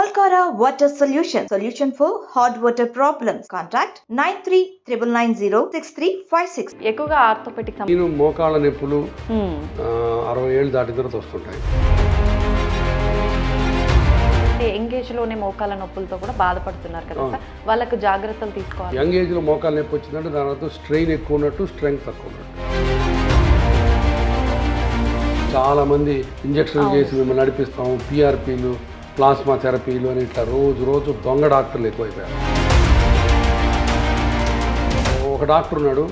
Alcara Water Solution for hot water problems. Contact 9399906356. ఎక్కువగా orthopaedic నేను మోకాళ్ళ నొప్పులు 60 ఏళ్ళు దాటిన తర్వాత వస్తుంటాయి. యంగ్ ఏజ్ లోనే మోకాళ్ళ నొప్పులతో కూడా బాధపడుతున్నారు కదా సార్, వాళ్ళకు జాగ్రత్తలు తీసుకోవాలి. యంగ్ ఏజ్ లో మోకాళ్ళ నొప్పి వచ్చిందంటే దాని అర్థం స్ట్రెయిన్ ఎక్కువ ఉన్నట్టు, స్ట్రెంగ్త్ తక్కువ ఉన్నట్టు. చాలా మంది ఇంజక్షన్లు చేసి మిమ్మల్ని నడిపిస్తాం, పిఆర్పీలు, ప్లాస్మా థెరపీలు అని ఇట్లా రోజు దొంగ డాక్టర్లు ఎక్కువైపోయారు. ఒక డాక్టర్ ఉన్నాడు,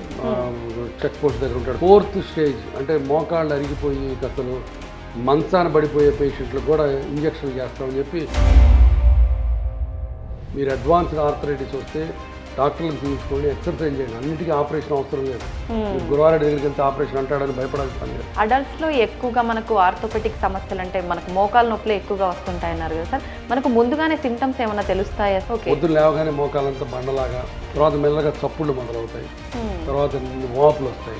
చెక్ పోస్ట్ దగ్గర ఉంటాడు. 4th స్టేజ్ అంటే మోకాళ్ళు అరిగిపోయి అసలు మంచాన పడిపోయే పేషెంట్లకు కూడా ఇంజక్షన్లు చేస్తామని చెప్పి, మీరు అడ్వాన్స్డ్ ఆర్థరైటిస్ వస్తే డాక్టర్లకు చూపించుకోండి, ఎక్సర్సైజ్ చేయండి, అన్నిటికీ ఆపరేషన్ అవసరం లేదు. గురువా రెడ్డి దగ్గరికి వెళ్తే ఆపరేషన్ అంటాడని భయపడాల్సిన పని లేదు. అడల్ట్స్లో ఎక్కువగా మనకు ఆర్థోపెటిక్ సమస్యలు అంటే మనకు మోకాళ్ళ నొప్పులు ఎక్కువగా వస్తుంటాయన్నారు కదా సార్, మనకు ముందుగానే సిమ్టమ్స్ ఏమైనా తెలుస్తాయా? పొద్దున్న లేవగానే మోకాలంతా బండలాగా, తర్వాత మెల్లగా చప్పుళ్ళు మొదలవుతాయి, తర్వాత వాపులు వస్తాయి.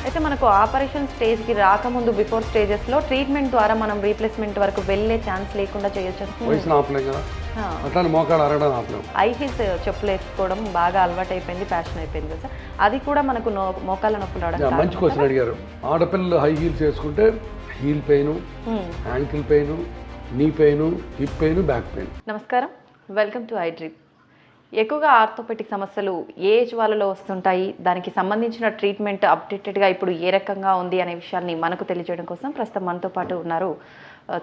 అయితే మనకు ఆపరేషన్ స్టేజ్కి రాకముందు బిఫోర్ స్టేజెస్లో ట్రీట్మెంట్ ద్వారా మనం రీప్లేస్మెంట్ వరకు వెళ్ళే ఛాన్స్ లేకుండా చేయొచ్చు. వయసును ఆపలేం కదా, అట్లానే మోకాలు అరగడం ఆపలేం. హై హీల్స్ చెప్పులు వేసుకోవడం బాగా అలవాటు అయిపోయింది, ఫ్యాషన్ అయిపోయింది కదా సార్, అది కూడా మనకు మోకాళ్ళ నొప్పులు రావడం. మంచి క్వశ్చన్ అడిగారు. ఆడపిల్లలు హై హీల్స్ వేసుకుంటే heel pain, ankle pain, knee pain, hip pain, back pain. నమస్కారం, వెల్కమ్ టు iDream. ఎక్కువగా ఆర్థోపెటిక్ సమస్యలు ఏ ఏజ్ వాళ్ళలో వస్తుంటాయి, దానికి సంబంధించిన ట్రీట్మెంట్ అప్డేటెడ్గా ఇప్పుడు ఏ రకంగా ఉంది అనే విషయాన్ని మనకు తెలియజేయడం కోసం ప్రస్తుతం మనతో పాటు ఉన్నారు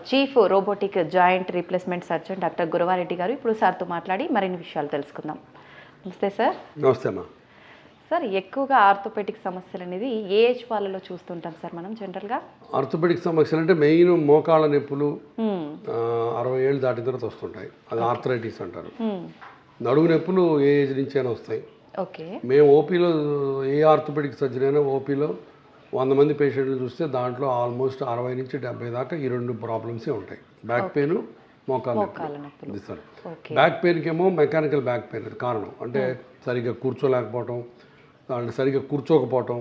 chief robotic joint replacement surgeon doctor గురువా రెడ్డి గారు. ఇప్పుడు సార్తో మాట్లాడి మరిన్ని విషయాలు తెలుసుకుందాం. నమస్తే సార్. నమస్తే అమ్మా. సార్, ఎక్కువగా ఆర్థోపెటిక్ సమస్యలు అనేది ఏ ఏజ్ వాళ్ళలో చూస్తుంటాం సార్ మనం జనరల్గా? ఆర్థోపెటిక్ సమస్యలు అంటే మెయిన్ మోకాళ్ళ నొప్పులు 60 ఏళ్ళు దాటిన తర్వాత వస్తుంటాయి, అది ఆర్థరైటిస్ అంటారు. నడుము నొప్పులు ఏ ఏజ్ నుంచి అయినా వస్తాయి. ఓకే. మేము ఓపీలో ఏ ఆర్థోపెడిక్ సర్జరీ అయినా ఓపీలో 100 మంది పేషెంట్లు చూస్తే దాంట్లో ఆల్మోస్ట్ 60 నుంచి 70 దాకా ఈ 2 ప్రాబ్లమ్సే ఉంటాయి, బ్యాక్ పెయిన్, మోకాళ్ళ నొప్పి. సార్, బ్యాక్ పెయిన్కి ఏమో మెకానికల్ బ్యాక్ పెయిన్, అది కారణం అంటే సరిగ్గా కూర్చోలేకపోవటం, అంటే సరిగ్గా కూర్చోకపోవటం,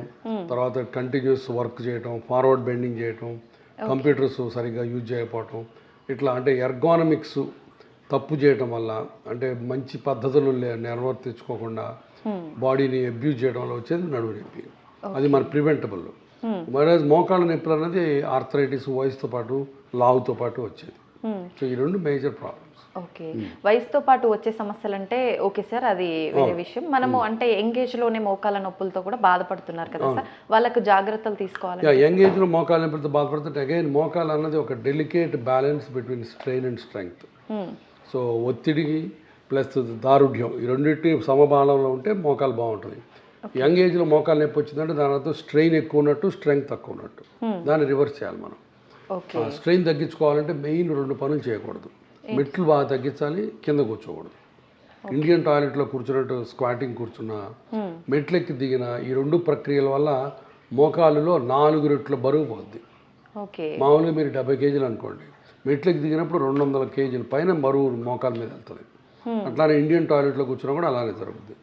తర్వాత కంటిన్యూస్ వర్క్ చేయటం, ఫార్వర్డ్ బెండింగ్ చేయటం, కంప్యూటర్స్ సరిగ్గా యూజ్ చేయకపోవటం, ఇట్లా అంటే ఎర్గానమిక్స్ తప్పు చేయటం వల్ల, అంటే మంచి పద్ధతులు నిర్వర్తించుకోకుండా బాడీని అబ్యూజ్ చేయడం వల్ల వచ్చేది నడుము నొప్పి. అది మన ప్రివెంటబుల్. వైరస్ మోకాళ్ళ నొప్పులు అనేది ఆర్థరైటిస్ వయసుతో పాటు లావుతో పాటు వచ్చేది. సో ఈ 2 మేజర్ ప్రాబ్లమ్స్. ఓకే. వయసుతో పాటు వచ్చే సమస్యలు అంటే ఓకే సార్, అది వేరే విషయం. మనము అంటే యంగ్ ఏజ్ లోనే మోకాళ్ళ నొప్పులతో కూడా బాధపడుతున్నారు కదా సార్, వాళ్ళకు జాగ్రత్తలు తీసుకోవాలి. యంగ్ ఏజ్ లో మోకాళ్ళ నొప్పులతో బాధపడుతుంటే అగైన్ మోకాళ్ళ అన్నది ఒక delicate balance between strain and strength. So ఒత్తిడికి ప్లస్ దారుఢ్యం, ఈ రెండింటి సమబాలంలో ఉంటే మోకాలు బాగుంటుంది. యంగ్ ఏజ్లో మోకాలు నొప్పి వచ్చిందంటే దాని అర్థం స్ట్రెయిన్ ఎక్కువ ఉన్నట్టు, స్ట్రెంగ్త్ తక్కువ ఉన్నట్టు. దాన్ని రివర్స్ చేయాలి మనం. స్ట్రెయిన్ తగ్గించుకోవాలంటే మెయిన్ 2 పనులు చేయకూడదు. మెట్లు బాగా తగ్గించాలి, కింద కూర్చోకూడదు. ఇండియన్ టాయిలెట్లో కూర్చున్నట్టు స్క్వాటింగ్ కూర్చున్నా, మెట్లెక్కి దిగిన ఈ 2 ప్రక్రియల వల్ల మోకాలులో 4 రెట్ల బరువు పోద్ది. మామూలుగా మీరు 70 కేజీలు అనుకోండి, మెట్లకి దిగినప్పుడు 200 కేజీల పైన బరువు మోకాల మీద వెళ్తుంది. అట్లానే ఇండియన్ టాయిలెట్లో కూర్చున్నా కూడా అలానే జరుగుతుంది.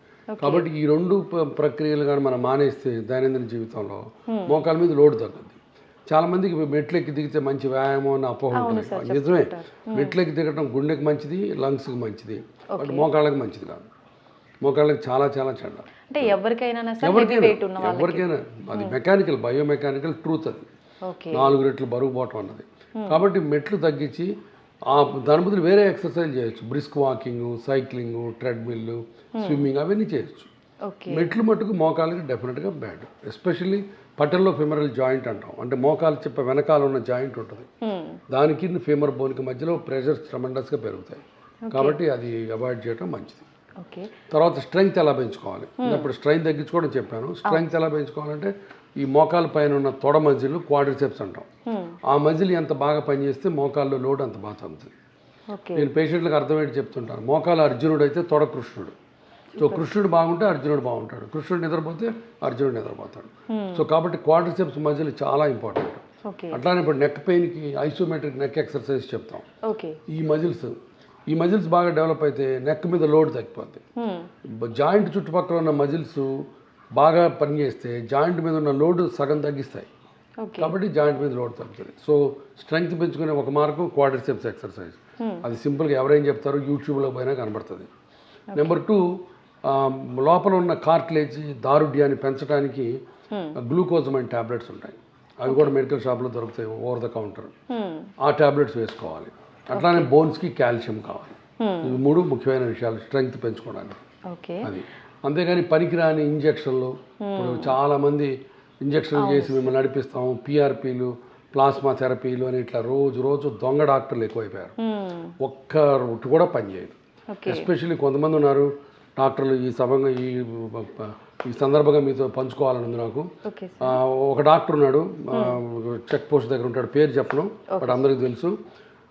కాబట్టి ఈ 2 ప్రక్రియలు కానీ మనం మానేస్తే దైనందిన జీవితంలో మోకాల మీద లోడ్ తగ్గుద్ది. చాలా మందికి మెట్లెక్కి దిగితే మంచి వ్యాయామం అని అపోహ ఉంటుంది. నిజమే, మెట్లెక్కి దిగటం గుండెకి మంచిది, లంగ్స్కి మంచిది, బట్ మోకాళ్ళకి మంచిది కాదు. మోకాళ్ళకి చాలా చాలా చెడ్డ. అంటే ఎవరికైనా అది మెకానికల్, బయోమెకానికల్ ట్రూత్. అది 4 రెట్లు బరువు పోవటం అన్నది. కాబట్టి మెట్లు తగ్గించి దాని బదులు వేరే ఎక్సర్సైజ్ చేయొచ్చు. Brisk walking, cycling, treadmill, swimming అవన్నీ చేయొచ్చు. మెట్లు మట్టుకు మోకాలకి డెఫినెట్గా బ్యాడ్. ఎస్పెషల్లీ పటల్లో ఫెమరల్ జాయింట్ అంటాం, అంటే మోకాలు చెప్పే వెనకాల ఉన్న జాయింట్ ఉంటుంది, దానికి ఫెమర్ బోన్కి మధ్యలో ప్రెషర్స్ ట్రమెండస్గా పెరుగుతాయి. కాబట్టి అది అవాయిడ్ చేయడం మంచిది. తర్వాత స్ట్రెంగ్త్ ఎలా పెంచుకోవాలి, ఇప్పుడు స్ట్రెంగ్త్ తగ్గించుకోవడం చెప్పాను. స్ట్రెంగ్త్ ఎలా పెంచుకోవాలంటే ఈ మోకాల పైన ఉన్న తొడ మజిల్, క్వాడ్రిసెప్స్ అంటాం, ఆ మజిల్ ఎంత బాగా పనిచేస్తే మోకాల్లో లోడ్ అంత బాగా తగ్గుతుంది. నేను పేషెంట్లకు అర్థమయ్యేది చెప్తుంటాను. మోకాలు అర్జునుడు అయితే తొడ కృష్ణుడు. సో కృష్ణుడు బాగుంటే అర్జునుడు బాగుంటాడు, కృష్ణుడు నిద్రపోతే అర్జునుడు నిద్రపోతాడు. సో కాబట్టి క్వాడ్రిసెప్స్ మజిల్ చాలా ఇంపార్టెంట్. అట్లానే ఇప్పుడు నెక్ పెయిన్కి ఐసోమెట్రిక్ నెక్ ఎక్సర్సైజ్ చెప్తాం. ఈ మజిల్స్ బాగా డెవలప్ అయితే నెక్ మీద లోడ్ తగ్గిపోద్ది. జాయింట్ చుట్టుపక్కల ఉన్న మజిల్స్ బాగా పనిచేస్తే జాయింట్ మీద ఉన్న లోడ్ సగం తగ్గిస్తాయి. కాబట్టి జాయింట్ మీద లోడ్ తగ్గుతుంది. సో స్ట్రెంగ్త్ పెంచుకునే ఒక మార్గం క్వాడ్రిసెప్స్ ఎక్సర్సైజ్. అది సింపుల్గా ఎవరైనా చెప్తారో యూట్యూబ్లో పోయినా కనబడుతుంది. నెంబర్ 2, లోపల ఉన్న కార్టిలేజ్ దారుఢ్యాన్ని పెంచడానికి గ్లూకోజమైన్ ట్యాబ్లెట్స్ ఉంటాయి. అవి కూడా మెడికల్ షాప్లో దొరుకుతాయి, ఓవర్ ద కౌంటర్. ఆ ట్యాబ్లెట్స్ వేసుకోవాలి. అట్లానే బోన్స్కి కాల్షియం కావాలి. ఇవి 3 ముఖ్యమైన విషయాలు స్ట్రెంగ్త్ పెంచుకోవడానికి. అది అంతేగాని పనికిరాని ఇంజక్షన్లు, ఇప్పుడు చాలామంది ఇంజక్షన్లు చేసి మిమ్మల్ని నడిపిస్తాము, పిఆర్పీలు, ప్లాస్మా థెరపీలు అని ఇట్లా రోజు దొంగ డాక్టర్లు ఎక్కువైపోయారు. ఒక్క రూట్ కూడా పనిచేయదు. ఎస్పెషల్లీ కొంతమంది ఉన్నారు డాక్టర్లు. ఈ సందర్భంగా మీతో పంచుకోవాలని ఉంది నాకు. ఒక డాక్టర్ ఉన్నాడు, చెక్ పోస్ట్ దగ్గర ఉంటాడు, పేరు చెప్పను, బట్ అందరికీ తెలుసు.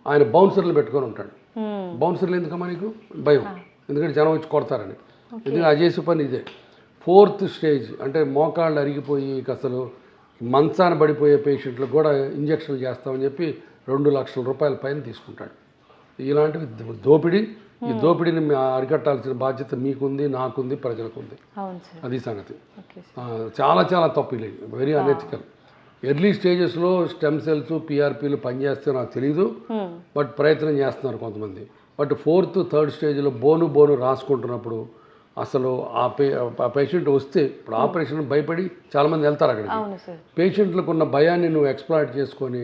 ఆయన బౌన్సర్లు పెట్టుకొని ఉంటాడు. బౌన్సర్లు ఎందుకమ్మా నీకు? భయం, ఎందుకంటే జనం వచ్చి కొడతారని. ఎందుకంటే అది చేసే పని ఇదే. 4th స్టేజ్ అంటే మోకాళ్ళు అరిగిపోయి అసలు మంచాన పడిపోయే పేషెంట్లకు కూడా ఇంజక్షన్లు చేస్తామని చెప్పి 2 లక్షల రూపాయల పైన తీసుకుంటాడు. ఇలాంటివి దోపిడీ. ఈ దోపిడీని అరికట్టాల్సిన బాధ్యత మీకుంది, నాకుంది, ప్రజలకు ఉంది. అది సంగతి. చాలా తప్పు, ఇది వెరీ అనెథికల్. ఎర్లీ స్టేజెస్లో స్టెమ్ సెల్స్, పిఆర్పీలు పనిచేస్తే నాకు తెలీదు, బట్ ప్రయత్నం చేస్తున్నారు కొంతమంది. బట్ 4th, 3rd స్టేజ్లో బోను రాసుకుంటున్నప్పుడు అసలు ఆ పేషెంట్ వస్తే, ఇప్పుడు ఆపరేషన్ భయపడి చాలామంది వెళ్తారు అక్కడికి. పేషెంట్లకు ఉన్న భయాన్ని నువ్వు ఎక్స్ప్లాయిట్ చేసుకొని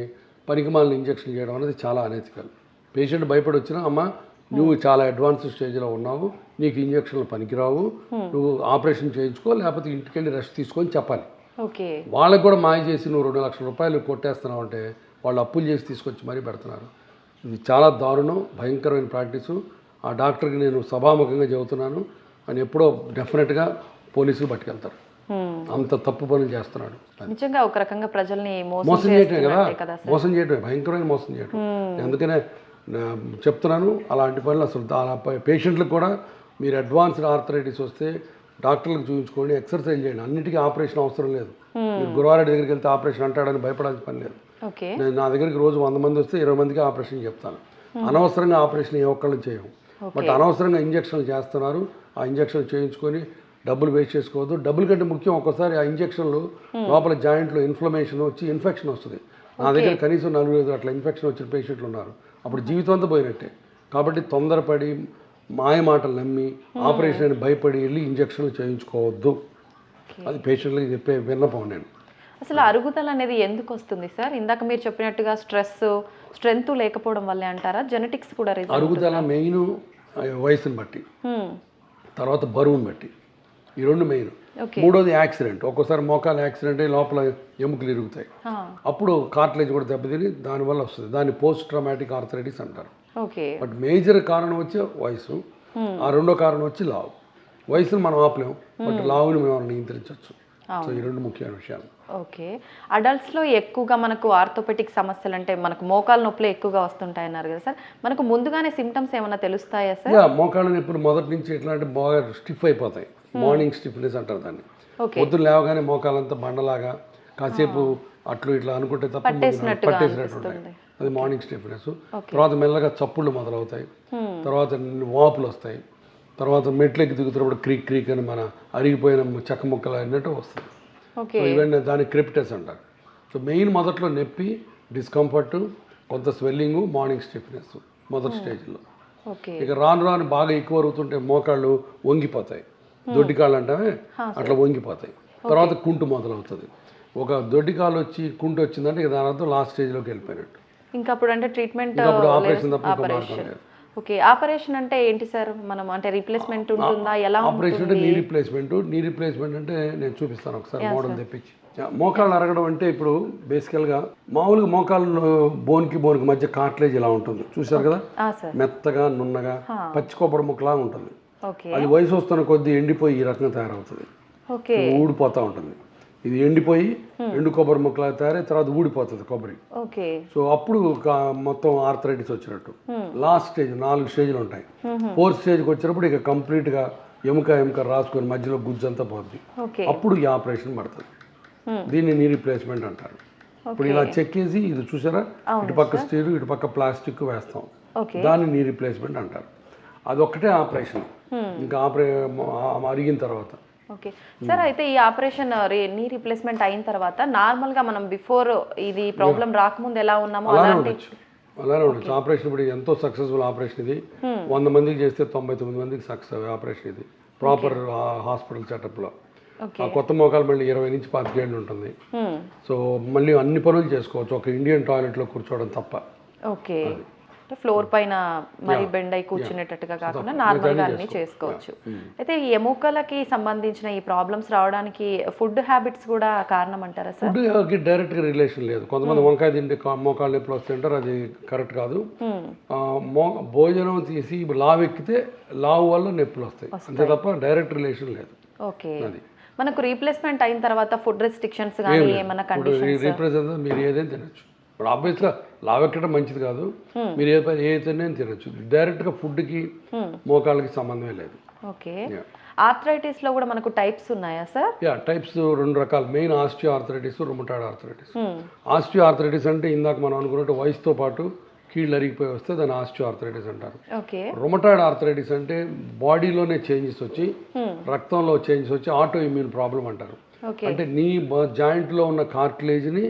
పనికిమాలిన ఇంజక్షన్ చేయడం అనేది చాలా అనెథికల్. పేషెంట్ భయపడి వచ్చినా, అమ్మ నువ్వు చాలా అడ్వాన్స్ స్టేజ్లో ఉన్నావు, నీకు ఇంజక్షన్లు పనికిరావు, నువ్వు ఆపరేషన్ చేయించుకో, లేకపోతే ఇంటికి వెళ్ళి రెస్ట్ తీసుకొని చెప్పాలి. వాళ్ళకు కూడా మాయ చేసి నువ్వు 2 లక్షల రూపాయలు కొట్టేస్తున్నావు అంటే వాళ్ళు అప్పులు చేసి తీసుకొచ్చి మరీ పెడుతున్నారు. ఇది చాలా దారుణం, భయంకరమైన ప్రాక్టీసు. ఆ డాక్టర్కి నేను సభాముఖంగా చెబుతున్నాను, అని ఎప్పుడో డెఫినెట్గా పోలీసులు పట్టుకెళ్తారు. అంత తప్పు పనులు చేస్తున్నాడు. నిజంగా ఒక రకంగా ప్రజల్ని మోసం చేయటమే కదా, మోసం చేయటమే, భయంకరమైన మోసం చేయటం. అందుకనే చెప్తున్నాను, అలాంటి పనులు అసలు పేషెంట్లకు కూడా మీరు అడ్వాన్స్డ్ ఆర్థరైటిస్ వస్తే డాక్టర్లకు చూపించుకోండి, ఎక్సర్సైజ్ చేయండి. అన్నిటికీ ఆపరేషన్ అవసరం లేదు. మీరు గురువారెడ్డి దగ్గరికి వెళ్తే ఆపరేషన్ అంటాడని భయపడాల్సిన పని లేదు. నేను నా దగ్గరికి రోజు 100 మంది వస్తే 20 మందికి ఆపరేషన్ చెప్తాను. అనవసరంగా ఆపరేషన్ ఏ ఒక్కళ్ళు చేయము. బట్ అనవసరంగా ఇంజక్షన్లు చేస్తున్నారు. ఆ ఇంజక్షన్ చేయించుకొని డబ్బులు వేస్ట్ చేసుకోవద్దు. డబ్బుల కంటే ముఖ్యం, ఒక్కసారి ఆ ఇంజక్షన్లు లోపల జాయింట్లో ఇన్ఫ్లమేషన్ వచ్చి ఇన్ఫెక్షన్ వస్తుంది. నా దగ్గర కనీసం 4-5 అట్లా ఇన్ఫెక్షన్ వచ్చిన పేషెంట్లు ఉన్నారు. అప్పుడు జీవితం అంతా పోయినట్టే. కాబట్టి తొందరపడి మాయ మాటలు నమ్మి ఆపరేషన్ అని భయపడి వెళ్ళి ఇంజక్షన్లు చేయించుకోవద్దు. అది పేషెంట్లకి చెప్పే విన్నపం. నేను అసలు అరుగుదల అనేది ఎందుకు వస్తుంది సార్? ఇందాక మీరు చెప్పినట్టుగా స్ట్రెంత్ లేకపోవడం వల్లే అంటారా? జెనెటిక్స్ కూడా అరుగుదల మెయిన్ వయసుని బట్టి, తర్వాత బరువుని బట్టి, ఈ 2 మెయిన్. 3వది యాక్సిడెంట్. ఒక్కోసారి మోకాలు యాక్సిడెంట్ అయ్యి లోపల ఎముకలు ఇరుగుతాయి, అప్పుడు కార్టిలేజ్ కూడా దెబ్బతిని దానివల్ల వస్తుంది. దాన్ని పోస్ట్ ట్రామాటిక్ ఆర్థరైటిస్ అంటారు. బట్ మేజర్ కారణం వచ్చి వయసు, ఆ 2వ కారణం వచ్చి లావు. వయసును మనం ఆపలేము, బట్ లావుని మనం నియంత్రించవచ్చు. సో ఈ 2 ముఖ్యమైన విషయాలు. అడల్ట్స్లో ఎక్కువగా మనకు ఆర్థోపెటిక్ సమస్యలు అంటే మనకు మోకాళ్ళ నొప్పులు ఎక్కువగా వస్తుంటాయన్నారు కదా సార్, మనకు ముందుగానే సిమ్టమ్స్ ఏమైనా తెలుస్తాయా సార్? మోకాళ్ళ నొప్పులు మొదటి నుంచి ఎట్లా అంటే బాగా స్టిఫ్ అయిపోతాయి. మార్నింగ్ స్టిఫ్నెస్ అంటారు దాన్ని. పొద్దున్న లేవగానే మోకాలంతా బండలాగా కాసేపు అట్లు ఇట్లా అనుకుంటే తప్ప పట్టేసినట్టు ఉంటాయి. అది మార్నింగ్ స్టిఫ్నెస్. తర్వాత మెల్లగా చప్పుళ్ళు మొదలవుతాయి, తర్వాత వాపులు వస్తాయి, తర్వాత మెట్లెక్కి దిగుతున్నప్పుడు క్రీక్ క్రీక్ అని మన అరిగిపోయిన చెక్క ముక్కలు అన్నట్టు వస్తుంది. సో ఇవన్నీ దాన్ని క్రిప్టెస్ అంటారు. సో మెయిన్ మొదట్లో నొప్పి, డిస్కంఫర్ట్, కొంత స్వెల్లింగ్, మార్నింగ్ స్టిఫ్నెస్ మొదటి స్టేజ్లో. ఇక రాను బాగా ఎక్కువ అవుతుంటే మోకాళ్ళు వంగిపోతాయి, దొడ్డికాళ్ళు అంటామే అట్లా వంగిపోతాయి. తర్వాత కుంటు మొదలవుతుంది. ఒక దొడ్డికాలు వచ్చి కుంటు వచ్చిందంటే ఇక దాని అర్థం లాస్ట్ స్టేజ్లోకి వెళ్ళిపోయినట్టు. ఇంకా అప్పుడు అంటే ట్రీట్మెంట్ ఆపరేషన్ తప్ప మార్గం లేదు. ఆపరేషన్ అంటే ఏంటి సార్? మనం అంటే రీప్లేస్మెంట్ ఉంటుందా? ఎలా ఆపరేషన్ అంటే నీ రీప్లేస్మెంట్ అంటే నేను చూపిస్తాను ఒకసారి మోడల్ తెప్పించి. మోకాళ్ళు అరగడం అంటే ఇప్పుడు బేసికల్గా మామూలుగా మోకాళ్ళు బోన్కి మధ్య కార్టిలేజ్ ఇలా ఉంటుంది, చూసారు కదా, మెత్తగా నున్నగా పచ్చి కొబ్బరి ముక్కలా ఉంటుంది. అది వయసు వస్తున్న కొద్దీ ఎండిపోయి ఈ రకంగా తయారవుతుంది, ఊడిపోతూ ఉంటుంది. ఇది ఎండిపోయి ఎండు కొబ్బరి ముక్కలా తయారై తర్వాత ఊడిపోతుంది కొబ్బరి. సో అప్పుడు మొత్తం ఆర్థరైటిస్ వచ్చినట్టు. లాస్ట్ స్టేజ్ 4 స్టేజ్లు ఉంటాయి. 4th స్టేజ్కి వచ్చినప్పుడు ఇక కంప్లీట్గా ఎముక రాసుకొని మధ్యలో గుజ్జంతా పోతుంది. అప్పుడు ఈ ఆపరేషన్ పడుతుంది. దీన్ని నీ రీప్లేస్మెంట్ అంటారు. ఇప్పుడు ఇలా చెక్కేసి ఇది చూసారా, ఇటుపక్క స్టీల్ ఇటుపక్క ప్లాస్టిక్ వేస్తాం, దాన్ని నీ రీప్లేస్మెంట్ అంటారు. అదొక్కటే ఆపరేషన్. ఇంకా అరిగిన తర్వాత ఓకే సార్, అయితే ఈ ఆపరేషన్ నీ రీప్లేస్మెంట్ అయిన తర్వాత నార్మల్గా మనం బిఫోర్ ఇది ప్రాబ్లం రాకముందు ఎలా ఉన్నామో అలాంటి అలానే ఉండొచ్చు. ఆపరేషన్ ఇప్పుడు ఎంతో సక్సెస్ఫుల్ ఆపరేషన్ ఇది. 100 మందికి చేస్తే 99 మందికి సక్సెస్ ఆపరేషన్ ఇది, ప్రాపర్ హాస్పిటల్ సెటప్లో. ఆ కొత్త మోకాలు మళ్ళీ 20 నుంచి 25 ఏళ్ళు ఉంటుంది. సో మళ్ళీ అన్ని పనులు చేసుకోవచ్చు, ఒక ఇండియన్ టాయిలెట్లో కూర్చోవడం తప్ప. ఓకే, ఫ్లోర్ పైన మరి బెండ్ అయి కూర్చునేటట్టుగా కాకుండా నార్మల్గా అన్ని చేసుకోవచ్చు. అయితే ఈ ఎముకలకి సంబంధించిన ఈ ప్రాబ్లమ్స్ రావడానికి ఫుడ్ హ్యాబిట్స్ కూడా కారణం అంటారా సార్? ఫుడ్కి డైరెక్ట్గా రిలేషన్ లేదు. కొంతమంది వంకాయ తింటే మోకాళ్ళు నొప్పులు వస్తుంటారు, అది కరెక్ట్ కాదు. భోజనం తీసి లావు ఎక్కితే లావు వల్ల నొప్పులు వస్తాయి, అంతే తప్ప డైరెక్ట్ రిలేషన్ లేదు. ఓకే, మనకు రీప్లేస్మెంట్ అయిన తర్వాత ఫుడ్ రెస్ట్రిక్షన్స్ కానీ ఏమైనా కండిషన్స్? రీప్లేస్మెంట్ మీరు ఏదైనా తినచ్చు. ఇప్పుడు ఆబ్వియస్గా లావు ఎక్కడం మంచిది కాదు, మీరు ఏదైనా తినచ్చు. డైరెక్ట్గా ఫుడ్కి మోకాళ్ళకి సంబంధమే లేదు. ఓకే, ఆర్థరైటిస్ లో కూడా మనకు టైప్స్ ఉన్నాయా సార్? టైప్స్ 2 రకాలు. Main osteo arthritis, rheumatoid arthritis. Osteo arthritis అంటే ఇందాక మనం అనుకున్నట్టు వయసుతో పాటు కీళ్ళు అరిగిపోయి వస్తే దాన్ని ఆస్టియో ఆర్థరైటిస్ అంటారు. రుమటాయిడ్ ఆర్థరైటిస్ అంటే బాడీలోనే చేంజెస్ వచ్చి, రక్తంలో చేంజెస్ వచ్చి ఆటో ఇమ్యూన్ ప్రాబ్లం అంటారు. అంటే నీ జాయింట్లో ఉన్న కార్టిలేజ్ని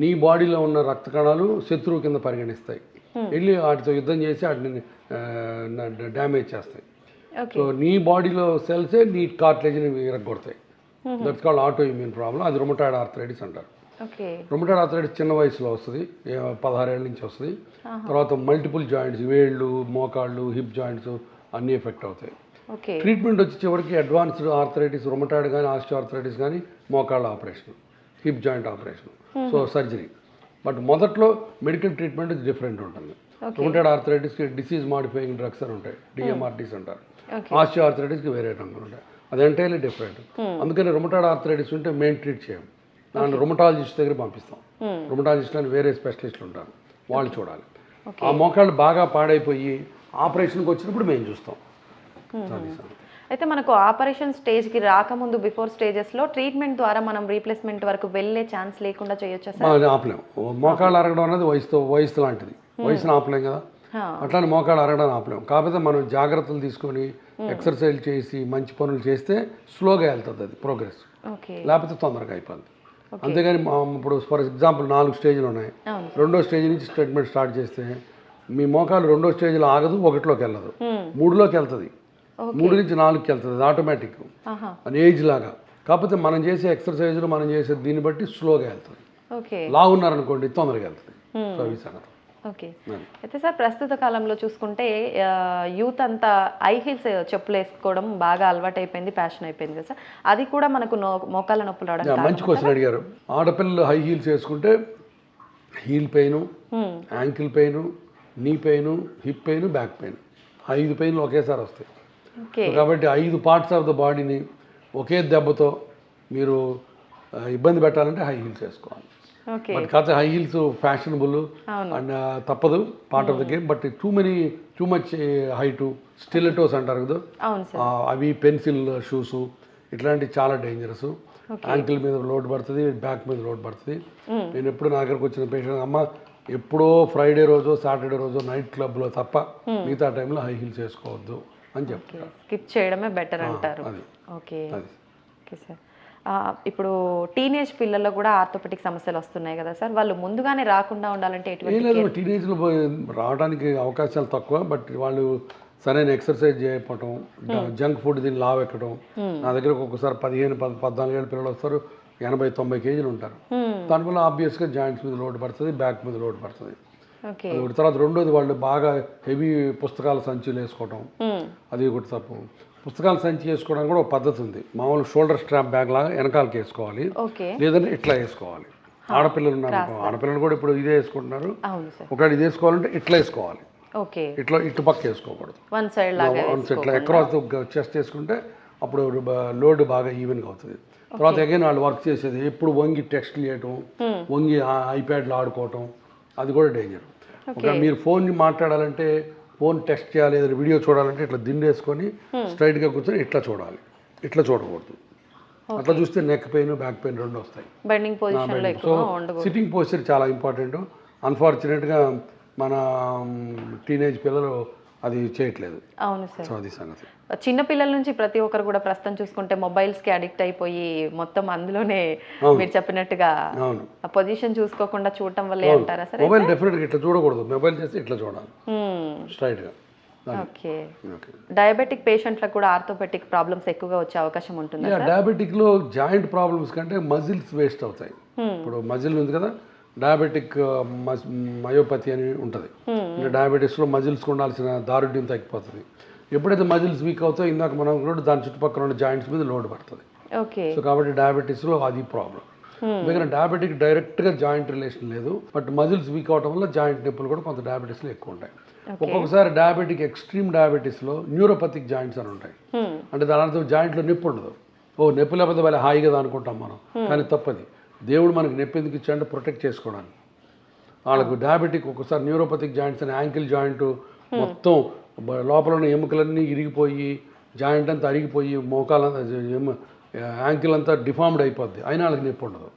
నీ బాడీలో ఉన్న రక్త కణాలు శత్రువు కింద పరిగణిస్తాయి, వెళ్ళి వాటితో యుద్ధం చేసి వాటిని డ్యామేజ్ చేస్తాయి. సో నీ బాడీలో సెల్సే నీ కార్టిలేజ్ని విరగొడతాయి. That's called autoimmune problem. అది రుమటాయిడ్ ఆర్థరైటిస్ అంటారు. రుమటాయిడ్ ఆర్థరైటిస్ చిన్న వయసులో వస్తుంది, 16 ఏళ్ళ నుంచి వస్తుంది. తర్వాత మల్టిపుల్ జాయింట్స్, వేళ్ళు, మోకాళ్ళు, హిప్ జాయింట్స్ అన్నీ ఎఫెక్ట్ అవుతాయి. ట్రీట్మెంట్ వచ్చి చివరికి అడ్వాన్స్డ్ ఆర్థరైటిస్, రుమటాయిడ్ కానీ ఆస్టియో ఆర్థరైటిస్ కానీ మోకాళ్ళ operation, hip joint operation, so surgery. But మొదట్లో మెడికల్ ట్రీట్మెంట్ డిఫరెంట్ ఉంటుంది. రుమటాయిడ్ ఆర్థరైటిస్కి డిసీజ్ మాడిఫైయింగ్ డ్రగ్స్ అని ఉంటాయి, డిఎంఆర్టీస్ అంటారు. ఆస్టియో ఆర్థరైటిస్కి వేరే రంగులు ఉంటాయి, అది ఎంటైర్లీ డిఫరెంట్. అందుకని రుమటాయిడ్ ఆర్థరైటిస్ ఉంటే మేము ట్రీట్ చేయం, దాన్ని రుమటాలజిస్ట్ దగ్గర పంపిస్తాం. రుమటాలజిస్ట్ అని వేరే స్పెషలిస్టులు ఉంటారు, వాళ్ళు చూడాలి. ఆ మోకాళ్ళు బాగా పాడైపోయి ఆపరేషన్కి వచ్చినప్పుడు మేము చూస్తాం. అయితే మనకు ఆపరేషన్ స్టేజ్కి రాకముందు బిఫోర్ స్టేజెస్లో ట్రీట్మెంట్ ద్వారా మనం రీప్లేస్మెంట్ వరకు వెళ్ళే ఛాన్స్ లేకుండా చేయొచ్చా సార్? ఆపలేం. మోకాళ్ళు అరగడం అనేది వయసు లాంటిది, వయసును ఆపలేం కదా, అట్లానే మోకాళ్ళు అరగడం ఆపలేం. కాకపోతే మనం జాగ్రత్తలు తీసుకొని ఎక్సర్సైజ్ చేసి మంచి పనులు చేస్తే స్లోగా వెళ్తుంది అది ప్రోగ్రెస్, లేకపోతే తొందరగా అయిపోద్ది. అంతేగాని ఇప్పుడు ఫర్ ఎగ్జాంపుల్ 4 స్టేజ్లు ఉన్నాయి, 2వ స్టేజ్ నుంచి ట్రీట్మెంట్ స్టార్ట్ చేస్తే మీ మోకాలు 2వ స్టేజ్లో ఆగదు, 1లోకి వెళ్ళదు, 3లోకి వెళ్తుంది, 3 నుంచి 4కి వెళ్తుంది, అది ఆటోమేటిక్ అని ఏజ్ లాగా. కాకపోతే మనం చేసే ఎక్సర్సైజ్లు మనం చేసే దీన్ని బట్టి స్లోగా వెళ్తుంది. లావు ఉన్నారనుకోండి తొందరగా వెళ్తుంది. సర్వీస్ అన్నది. ఓకే, అయితే సార్ ప్రస్తుత కాలంలో చూసుకుంటే యూత్ అంతా హై హీల్స్ చెప్పులు వేసుకోవడం బాగా అలవాటు అయిపోయింది, ప్యాషన్ అయిపోయింది కదా సార్, అది కూడా మనకు మోకాళ్ళ నొప్పులు రావడం? మంచి క్వశ్చన్ అడిగారు. ఆడపిల్లలు హై హీల్స్ వేసుకుంటే heel pain, ankle pain, knee pain, hip pain, back pain, 5 పెయిన్లు ఒకేసారి వస్తాయి. కాబట్టి 5 పార్ట్స్ ఆఫ్ ద బాడీని ఒకే దెబ్బతో మీరు ఇబ్బంది పెట్టాలంటే హై హీల్స్ వేసుకోవాలి. బట్ కాకపోతే హై హీల్స్ ఫ్యాషనబుల్ అండ్ తప్పదు, part of the game. But too much height stilettos అంటారు కదా, అవి పెన్సిల్ షూస్ ఇట్లాంటివి చాలా డేంజరస్. యాంకిల్ మీద లోడ్ పడుతుంది, బ్యాక్ మీద లోడ్ పడుతుంది. నేను ఎప్పుడు నా దగ్గరకు వచ్చిన పేషెంట్, అమ్మ ఎప్పుడో ఫ్రైడే రోజు సాటర్డే రోజు నైట్ క్లబ్లో తప్ప మిగతా టైంలో హై హీల్స్ వేసుకోవద్దు అని చెప్తారు. స్కిప్ చేయడమే బెటర్ అంటారు. ఓకే ఓకే సార్, ఇప్పుడు టీనేజ్ పిల్లల్లో కూడా ఆర్థోపెటిక్ సమస్యలు వస్తున్నాయి కదా సార్, వాళ్ళు ముందుగానే రాకుండా ఉండాలంటే ఎటువంటి? టీనేజ్లో రావడానికి అవకాశాలు తక్కువ, బట్ వాళ్ళు సరైన ఎక్సర్సైజ్ చేయకపోవటం, జంక్ ఫుడ్ దీన్ని లావు ఎక్కడం. నా దగ్గరకు ఒక్కసారి 15-14 ఏళ్ళ పిల్లలు వస్తారు, 80-90 కేజీలు ఉంటారు. దానివల్ల ఆబ్వియస్గా జాయింట్స్ మీద లోడ్ పడుతుంది, బ్యాక్ మీద లోడ్ పడుతుంది. తర్వాత రెండోది వాళ్ళు బాగా హెవీ పుస్తకాల సంచులు వేసుకోవటం, అది ఒకటి తప్పు. పుస్తకాల సంచి వేసుకోవడానికి కూడా ఒక పద్ధతి ఉంది. మామూలు షోల్డర్ స్ట్రాప్ బ్యాగ్ లాగా వెనకాలకి వేసుకోవాలి, లేదంటే ఇట్లా వేసుకోవాలి. ఆడపిల్లలు ఉన్నారు, ఆడపిల్లలు కూడా ఇప్పుడు ఇదే వేసుకుంటున్నారు. ఒకవేళ ఇది వేసుకోవాలంటే ఇట్లా వేసుకోవాలి, ఇటు పక్క వేసుకోకూడదు. ఇట్లా అక్రాస్ చెస్ట్ వేసుకుంటే అప్పుడు లోడ్ బాగా ఈవెన్గా అవుతుంది. తర్వాత అగైన్ వాళ్ళు వర్క్ చేసేది ఎప్పుడు వంగి టెక్స్ట్ చేయటం, వంగి ఐప్యాడ్లో ఆడుకోవటం, అది కూడా డేంజర్. ఒక మీరు ఫోన్ మాట్లాడాలంటే, ఫోన్ టెక్స్ట్ చేయాలి, ఏదైనా వీడియో చూడాలంటే ఇట్లా దిండేసుకొని స్ట్రైట్గా కూర్చొని ఇట్లా చూడాలి, ఇట్లా చూడకూడదు. అట్లా చూస్తే నెక్ పెయిన్, బ్యాక్ పెయిన్ 2 వస్తాయి. సో సిట్టింగ్ పోస్చర్ చాలా ఇంపార్టెంట్. అన్ఫార్చునేట్గా మన టీనేజ్ పిల్లలు అది చేయట్లేదు. అవును సార్. సో అది సంగతి. చిన్న పిల్లల నుంచి ప్రతి ఒక్కరు కూడా ప్రస్తుతం చూసుకుంటే మొబైల్స్కి అడిక్ట్ అయిపోయి మొత్తం అందులోనే మీరు చెప్పినట్టుగా ఆ పొజిషన్ చూసుకోకుండా చూడటం వల్లే అంటారా సరే? మొబైల్ డెఫినెట్గా ఇట్లా చూడకూడదు, మొబైల్ చేస్తే ఇట్లా చూడాలి స్ట్రైట్గా. ఓకే. డయాబెటిక్ పేషెంట్లకు కూడా ఆర్థోపెటిక్ ప్రాబ్లమ్స్ ఎక్కువగా వచ్చే అవకాశం ఉంటుంది. డయాబెటిక్లో జాయింట్ ప్రాబ్లమ్స్ కంటే మజిల్స్ వేస్ట్ అవుతాయి. ఇప్పుడు మజిల్ ఉంది కదా, డయాబెటిక్ మయోపతి అని ఉంటుంది. అంటే డయాబెటీస్లో మజిల్స్కి ఉండాల్సిన దారుఢ్యం తగ్గిపోతుంది. ఎప్పుడైతే మజిల్స్ వీక్ అవుతాయో ఇందాక మనం కూడా దాని చుట్టుపక్కల ఉన్న జాయింట్స్ మీద లోడ్ పడుతుంది. సో కాబట్టి డయాబెటీస్లో అది ప్రాబ్లం. ఎందుకంటే డయాబెటిక్ డైరెక్ట్గా జాయింట్ రిలేషన్ లేదు, బట్ మజిల్స్ వీక్ అవడం వల్ల జాయింట్ నొప్పులు కూడా కొంత డయాబెటీస్లో ఎక్కువ ఉంటాయి. ఒక్కొక్కసారి డయాబెటిక్ ఎక్స్ట్రీమ్ డయాబెటీస్లో న్యూరోపతిక్ జాయింట్స్ అని ఉంటాయి. అంటే దాని అర్థం జాయింట్లో నొప్పి ఉండదు. నొప్పి లేకపోతే వాళ్ళ హాయి కదా అనుకుంటాం మనం, కానీ తప్పది. దేవుడు మనకి నొప్పి ఎందుకు ఇచ్చాడంటే ప్రొటెక్ట్ చేసుకోవడానికి. వాళ్ళకు డయాబెటిక్ ఒక్కసారి న్యూరోపతిక్ జాయింట్స్ అని యాంకిల్ జాయింట్ మొత్తం లోపల ఉన్న ఎముకలన్నీ ఇరిగిపోయి జాయింట్ అంతా అరిగిపోయి మోకాలంతా యాంకిల్ అంతా డిఫార్మ్డ్ అయిపోద్ది, అయినా వాళ్ళకి నొప్పి ఉండదు.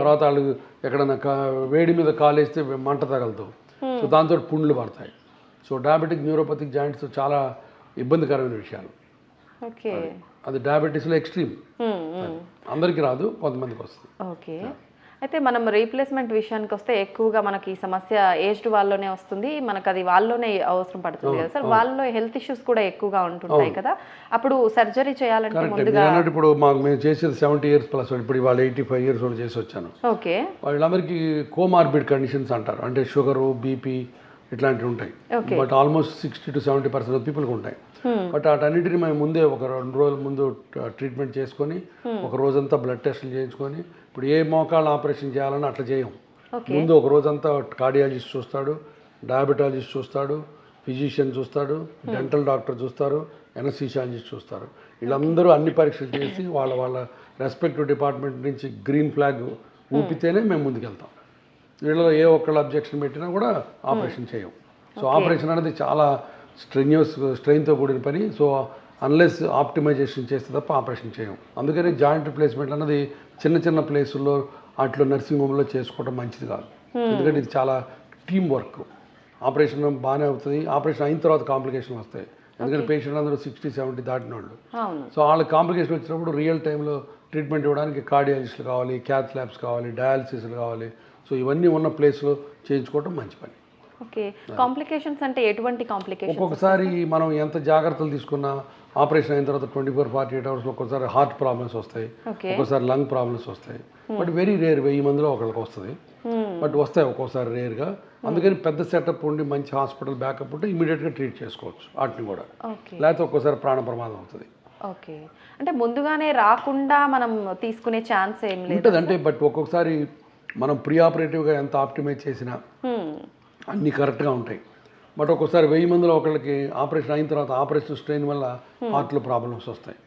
తర్వాత వాళ్ళు ఎక్కడన్నా వేడి మీద కాలేస్తే మంట తగలదు, సో దాంతో పుండ్లు పడతాయి. సో డయాబెటిక్ న్యూరోపతిక్ జాయింట్స్ చాలా ఇబ్బందికరమైన విషయాలు. అది డయాబెటీస్లో ఎక్స్ట్రీమ్, అందరికీ రాదు, కొంతమందికి వస్తుంది. ఓకే. అయితే మనం రీప్లేస్మెంట్ విషయానికి వస్తే ఎక్కువగా మనకి ఈ సమస్య ఏజ్డ్ వాళ్ళలోనే వస్తుంది, మనకు అది వాళ్ళలోనే అవసరం పడుతుంది కదా సార్. వాళ్ళలో హెల్త్ ఇష్యూస్ కూడా ఎక్కువగా ఉంటుంటాయి కదా, అప్పుడు సర్జరీ చేయాలంటే ముందుగా ఇప్పుడు మేము చేసేది 70 years ప్లస్, ఇప్పుడు వాళ్ళు 85 years వాళ్ళు చేసి వచ్చాను. ఓకే. వాళ్ళందరికీ కోమార్బిడ్ కండిషన్స్ అంటారు, అంటే షుగరు, బీపీ ఇట్లాంటివి ఉంటాయి. బట్ ఆల్మోస్ట్ 60 to 70% పీపుల్కి ఉంటాయి. బట్ వాటన్నిటిని మేము ముందే ఒక 2 రోజుల ముందు ట్రీట్మెంట్ చేసుకొని ఒక రోజంతా బ్లడ్ టెస్టులు చేయించుకొని, ఇప్పుడు ఏ మోకాళ్ళ ఆపరేషన్ చేయాలని అట్లా చేయం. ముందు ఒక రోజంతా కార్డియాలజిస్ట్ చూస్తాడు, డయాబెటాలజిస్ట్ చూస్తాడు, ఫిజిషియన్ చూస్తాడు, డెంటల్ డాక్టర్ చూస్తారు, ఎనస్థీషియాలజిస్ట్ చూస్తారు. వీళ్ళందరూ అన్ని పరీక్షలు చేసి వాళ్ళ వాళ్ళ రెస్పెక్టివ్ డిపార్ట్మెంట్ నుంచి గ్రీన్ ఫ్లాగ్ ఊపితేనే మేము ముందుకెళ్తాం. వీళ్ళలో ఏ ఒక్కళ్ళు అబ్జెక్షన్ పెట్టినా కూడా ఆపరేషన్ చేయం. సో ఆపరేషన్ అనేది చాలా స్ట్రెయిన్తో కూడిన పని. సో అన్లెస్ ఆప్టిమైజేషన్ చేస్తే తప్ప ఆపరేషన్ చేయం. అందుకని జాయింట్ రిప్లేస్మెంట్ అన్నది చిన్న చిన్న ప్లేసుల్లో అట్లా నర్సింగ్ హోమ్లో చేసుకోవడం మంచిది కాదు. ఎందుకంటే ఇది చాలా టీమ్ వర్క్. ఆపరేషన్ బాగానే అవుతుంది, ఆపరేషన్ అయిన తర్వాత కాంప్లికేషన్ వస్తాయి. ఎందుకంటే పేషెంట్ అందరూ 60-70 దాటిన వాళ్ళు. సో వాళ్ళకి కాంప్లికేషన్ వచ్చినప్పుడు రియల్ టైంలో ట్రీట్మెంట్ ఇవ్వడానికి కార్డియాలజిస్టులు కావాలి, క్యాత్ ల్యాబ్స్ కావాలి, డయాలసిస్లు కావాలి. సో ఇవన్నీ ఉన్న ప్లేస్లో చేయించుకోవడం మంచి పని. ఓకే. కాంప్లికేషన్స్ అంటే ఎటువంటి కాంప్లికేషన్స్? ఒక్కొక్కసారి మనం ఎంత జాగ్రత్తలు తీసుకున్నా ఆపరేషన్ అయిన తర్వాత 24-48 hours ఒక్కొక్కసారి హార్ట్ ప్రాబ్లమ్స్ వస్తాయి, ఒక్కొక్కసారి లంగ్ ప్రాబ్లమ్స్ వస్తాయి. బట్ వెరీ రేర్, 1000 మందిలో ఒకరికి వస్తుంది, బట్ వస్తాయి ఒక్కోసారి రేర్గా. అందుకని పెద్ద సెటప్ ఉండి మంచి హాస్పిటల్ బ్యాకప్ ఉంటే ఇమీడియట్గా ట్రీట్ చేసుకోవచ్చు వాటిని కూడా. లేకపోతే ఒక్కోసారి ప్రాణ ప్రమాదం అవుతుంది. ఓకే. అంటే ముందుగానే రాకుండా మనం తీసుకునే ఛాన్స్ ఏం లేదు ఉంటుంది అంటే, బట్ ఒక్కొక్కసారి మనం ప్రీ ఆపరేటివ్గా ఎంత ఆప్టిమైజ్ చేసినా అన్నీ కరెక్ట్గా ఉంటాయి. బట్ ఒక్కోసారి 1000 మందిలో ఒకళ్ళకి ఆపరేషన్ అయిన తర్వాత ఆపరేషన్ స్ట్రెయిన్ వల్ల హార్ట్లో ప్రాబ్లమ్స్ వస్తాయి.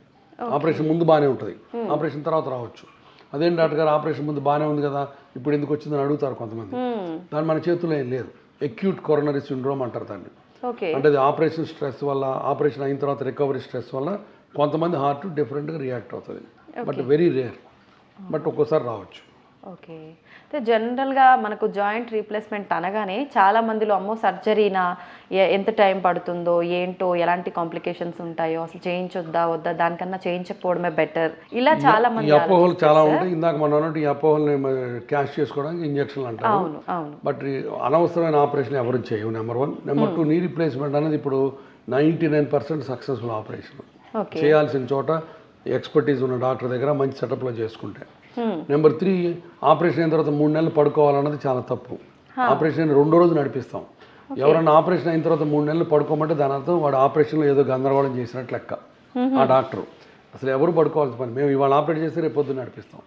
ఆపరేషన్ ముందు బాగానే ఉంటుంది, ఆపరేషన్ తర్వాత రావచ్చు. అదేం డాక్టర్ గారు ఆపరేషన్ ముందు బాగానే ఉంది కదా, ఇప్పుడు ఎందుకు వచ్చిందని అడుగుతారు కొంతమంది. దాని మన చేతుల్లో ఏం లేదు. అక్యూట్ కొరోనరీ సిండ్రోమ్ అంటారు దాన్ని. అంటే అది ఆపరేషన్ స్ట్రెస్ వల్ల, ఆపరేషన్ అయిన తర్వాత రికవరీ స్ట్రెస్ వల్ల కొంతమంది హార్ట్ డిఫరెంట్గా రియాక్ట్ అవుతుంది. బట్ వెరీ రేర్, బట్ ఒక్కోసారి రావచ్చు. ఓకే. అయితే జనరల్గా మనకు జాయింట్ రీప్లేస్మెంట్ అనగానే చాలా మందిలో అమ్మో సర్జరీనా, ఎంత టైం పడుతుందో ఏంటో, ఎలాంటి కాంప్లికేషన్స్ ఉంటాయో, అసలు చేయించొద్దా వద్దా, దానికన్నా చేయించకపోవడమే బెటర్, ఇలా చాలా మంది అపోహలు చాలా ఉంటాయి. ఇందాక మనం అన్నట్టు ఈ అపోహల్ని క్యాష్ చేసుకోవడానికి ఇంజక్షన్లు అంటారు. బట్ అనవసరమైన ఆపరేషన్ ఎవరు చేయవు, నెంబర్ 1. నెంబర్ 2, నీ రీప్లేస్మెంట్ అనేది ఇప్పుడు 99% సక్సెస్ఫుల్ ఆపరేషన్. చేయాల్సిన చోట ఎక్స్పర్టీస్ ఉన్న డాక్టర్ దగ్గర మంచి సెటప్లో చేసుకుంటే. నెంబర్ 3, ఆపరేషన్ అయిన తర్వాత 3 నెలలు పడుకోవాలన్నది చాలా తప్పు. ఆపరేషన్ అయిన 2వ రోజు నడిపిస్తాం. ఎవరన్నా ఆపరేషన్ అయిన తర్వాత 3 నెలలు పడుకోమంటే దాని అర్థం వాడు ఆపరేషన్లో ఏదో గందరగోళం చేసినట్లు లెక్క. ఆ డాక్టర్ అసలు ఎవరు పడుకోవాల్సిన పని. మేము ఇవాళ ఆపరేట్ చేస్తే రేపు పొద్దున్న నడిపిస్తాం.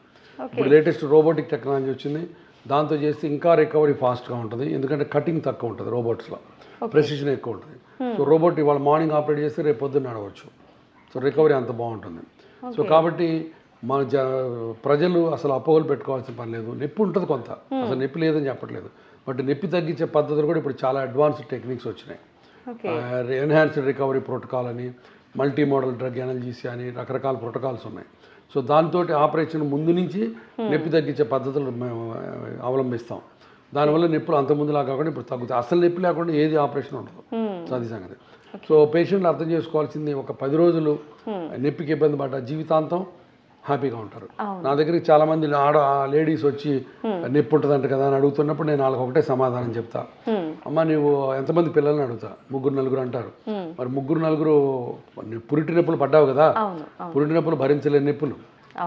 ఇప్పుడు లేటెస్ట్ రోబోటిక్ టెక్నాలజీ వచ్చింది, దాంతో చేస్తే ఇంకా రికవరీ ఫాస్ట్గా ఉంటుంది. ఎందుకంటే కటింగ్ తక్కువ ఉంటుంది రోబోట్స్లో, ప్రెసిషన్ ఎక్కువ ఉంటుంది. సో రోబోట్ ఇవాళ మార్నింగ్ ఆపరేట్ చేస్తే రేపు పొద్దున్న నడవచ్చు. సో రికవరీ అంత బాగుంటుంది. సో కాబట్టి మన ప్రజలు అసలు అపోహలు పెట్టుకోవాల్సిన పని లేదు. నొప్పి ఉంటుంది కొంత, అసలు నొప్పి లేదని చెప్పట్లేదు. బట్ నొప్పి తగ్గించే పద్ధతులు కూడా ఇప్పుడు చాలా అడ్వాన్స్డ్ టెక్నిక్స్ వచ్చినాయి. ఎన్హాన్స్డ్ రికవరీ ప్రోటోకాల్ అని, మల్టీ మోడల్ డ్రగ్ ఎనర్జీసీ అని రకరకాల ప్రోటోకాల్స్ ఉన్నాయి. సో దాంతో ఆపరేషన్ ముందు నుంచి నొప్పి తగ్గించే పద్ధతులు మేము అవలంబిస్తాం. దానివల్ల నొప్పులు అంత ముందులా కాకుండా ఇప్పుడు తగ్గుతాయి. అసలు నొప్పి లేకుండా ఏది ఆపరేషన్ ఉండదు. సో అది సంగతి. సో పేషెంట్లు అర్థం చేసుకోవాల్సింది ఒక 10 రోజులు నొప్పికి ఇబ్బంది పడ్డ జీవితాంతం హ్యాపీగా ఉంటారు. నా దగ్గరికి చాలామంది లేడీస్ వచ్చి నొప్పి ఉంటుందంట కదా అని అడుగుతున్నప్పుడు నేను వాళ్ళకి ఒకటే సమాధానం చెప్తా. అమ్మ నువ్వు ఎంతమంది పిల్లల్ని అడుగుతా, 3-4 అంటారు. మరి 3-4 పురిటి నొప్పులు పడ్డావు కదా, పురిటి నొప్పులు భరించలేని నొప్పులు.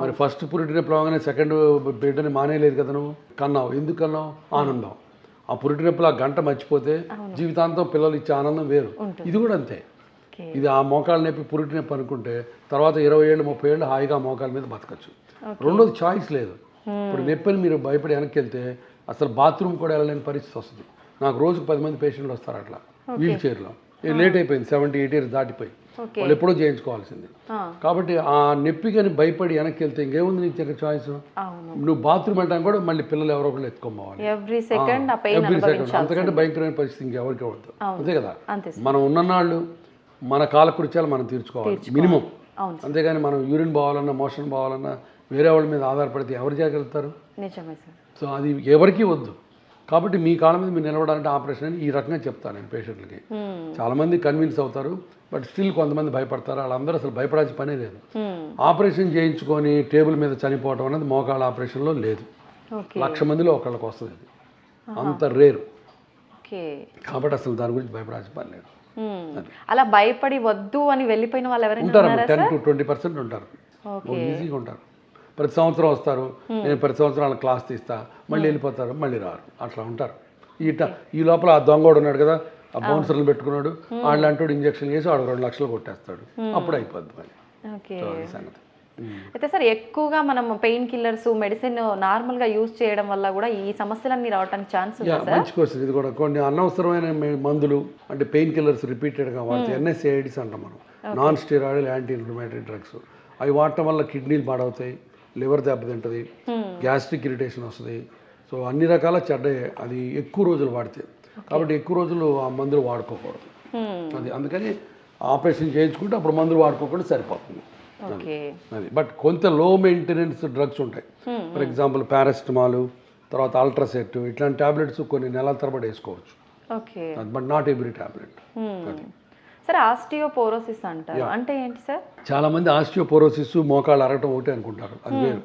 మరి ఫస్ట్ పురిటి నొప్పులు అవగానే సెకండ్ బిడ్డని మానేయలేదు కదా నువ్వు, కన్నావు. ఎందుకు కన్నావు? ఆనందం. ఆ పురిటి నొప్పులు ఆ గంట మర్చిపోతే జీవితాంతం పిల్లలు ఇచ్చే ఆనందం వేరు. ఇది కూడా అంతే. ఇది ఆ మోకాలు నొప్పి పురిటి నొప్పి అనుకుంటే తర్వాత 20 ఏళ్ళు 30 ఏళ్ళు హాయిగా మోకాల మీద బతకచ్చు. రెండోది చాయిస్ లేదు. ఇప్పుడు నొప్పిని మీరు భయపడి వెనక్కి వెళ్తే అసలు బాత్రూమ్ కూడా వెళ్ళలేని పరిస్థితి వస్తుంది. నాకు రోజుకు 10 మంది పేషెంట్లు వస్తారు అట్లా వీల్ చైర్లో. లేట్ అయిపోయింది, 70-80 ఇయర్స్ దాటిపోయి, వాళ్ళు ఎప్పుడో చేయించుకోవాల్సింది. కాబట్టి ఆ నొప్పికని భయపడి వెనక్కి వెళ్తే ఇంకేముంది నీకు చాయిస్? నువ్వు బాత్రూమ్ వెళ్ళడానికి కూడా మళ్ళీ పిల్లలు ఎవరో ఒకళ్ళు ఎత్తుకోవాలి ఎవ్రీ సెకండ్. అంతకంటే భయంకరమైన పరిస్థితి ఇంకెవరికి అవ్వద్దు. అంతే కదా. మనం ఉన్ననాళ్ళు మన కాలకృత్యాలు మనం తీర్చుకోవాలి మినిమం. అంతేగాని మనం యూరిన్ పోవాలన్నా మోషన్ పోవాలన్నా వేరే వాళ్ళ మీద ఆధారపడితే ఎవరు చేయగలుగుతారు? సో అది ఎవరికీ వద్దు. కాబట్టి మీ కాళ్ళ మీద మీరు నిలబడాలంటే ఆపరేషన్ అని ఈ రకంగా చెప్తాను నేను పేషెంట్లకి. చాలామంది కన్విన్స్ అవుతారు, బట్ స్టిల్ కొంతమంది భయపడతారు. వాళ్ళందరూ అసలు భయపడాల్సిన పనే లేదు. ఆపరేషన్ చేయించుకొని టేబుల్ మీద చనిపోవడం అనేది మోకాళ్ళ ఆపరేషన్లో లేదు. 1,00,000 మందిలో ఒకళ్ళకి వస్తుంది. అది అంత రేరు. కాబట్టి అసలు దాని గురించి భయపడాల్సిన పని లేదు. అలా భయపడి వద్దు అని వెళ్ళిపోయిన వాళ్ళు ఎవరైనా ఉంటారు. 10-20% ఉంటారు, ఈజీగా ఉంటారు. ప్రతి సంవత్సరం వస్తారు, నేను ప్రతి సంవత్సరం వాళ్ళ క్లాస్ తీస్తా, మళ్ళీ వెళ్ళిపోతారు, మళ్ళీ రారు, అట్లా ఉంటారు. ఈ లోపల ఆ దొంగోడు ఉన్నాడు కదా, ఆ బౌన్సర్లు పెట్టుకున్నాడు, వాళ్ళు అంటూ ఇంజక్షన్ చేసి వాడు 2 లక్షలు కొట్టేస్తాడు, అప్పుడు అయిపోద్ది మళ్ళీ సంగతి. అయితే సార్ ఎక్కువగా మనం పెయిన్ కిల్లర్స్ మెడిసిన్ నార్మల్గా యూజ్ చేయడం వల్ల కూడా ఈ సమస్యలన్నీ రావడానికి ఛాన్స్ ఉంది. మంచి క్వశ్చన్ ఇది కూడా. కొన్ని అనవసరమైన మందులు అంటే పెయిన్ కిల్లర్స్ రిపీటెడ్గా వాడితే NSAIDs అంటాం మనం, non steroidal anti inflammatory drugs. అవి వాడటం వల్ల కిడ్నీలు పాడవుతాయి, లివర్ దెబ్బతింటుంది, గ్యాస్ట్రిక్ ఇరిటేషన్ వస్తుంది. సో అన్ని రకాల చెడ్డ అది ఎక్కువ రోజులు వాడితే. కాబట్టి ఎక్కువ రోజులు ఆ మందులు వాడుకోకూడదు. అది అందుకని ఆపరేషన్ చేయించుకుంటే అప్పుడు మందులు వాడుకోకుండా సరిపోతుంది. అది బట్ కొంత లో మెయింటెనెన్స్ డ్రగ్స్ ఉంటాయి. ఫర్ ఎగ్జాంపుల్ పారాసిటమాల్, తర్వాత అల్ట్రాసెట్, ఇట్లాంటి టాబ్లెట్స్ కొన్ని నెలల తరబడి వేసుకోవచ్చు, but not every tablet. Sir osteoporosis అంటారు అంటే ఏంటి సార్? చాలా మంది ఆస్టియోపోరోసిస్ మోకాళ్ళు అరగటం ఒకటి అనుకుంటారు, అది వేరు.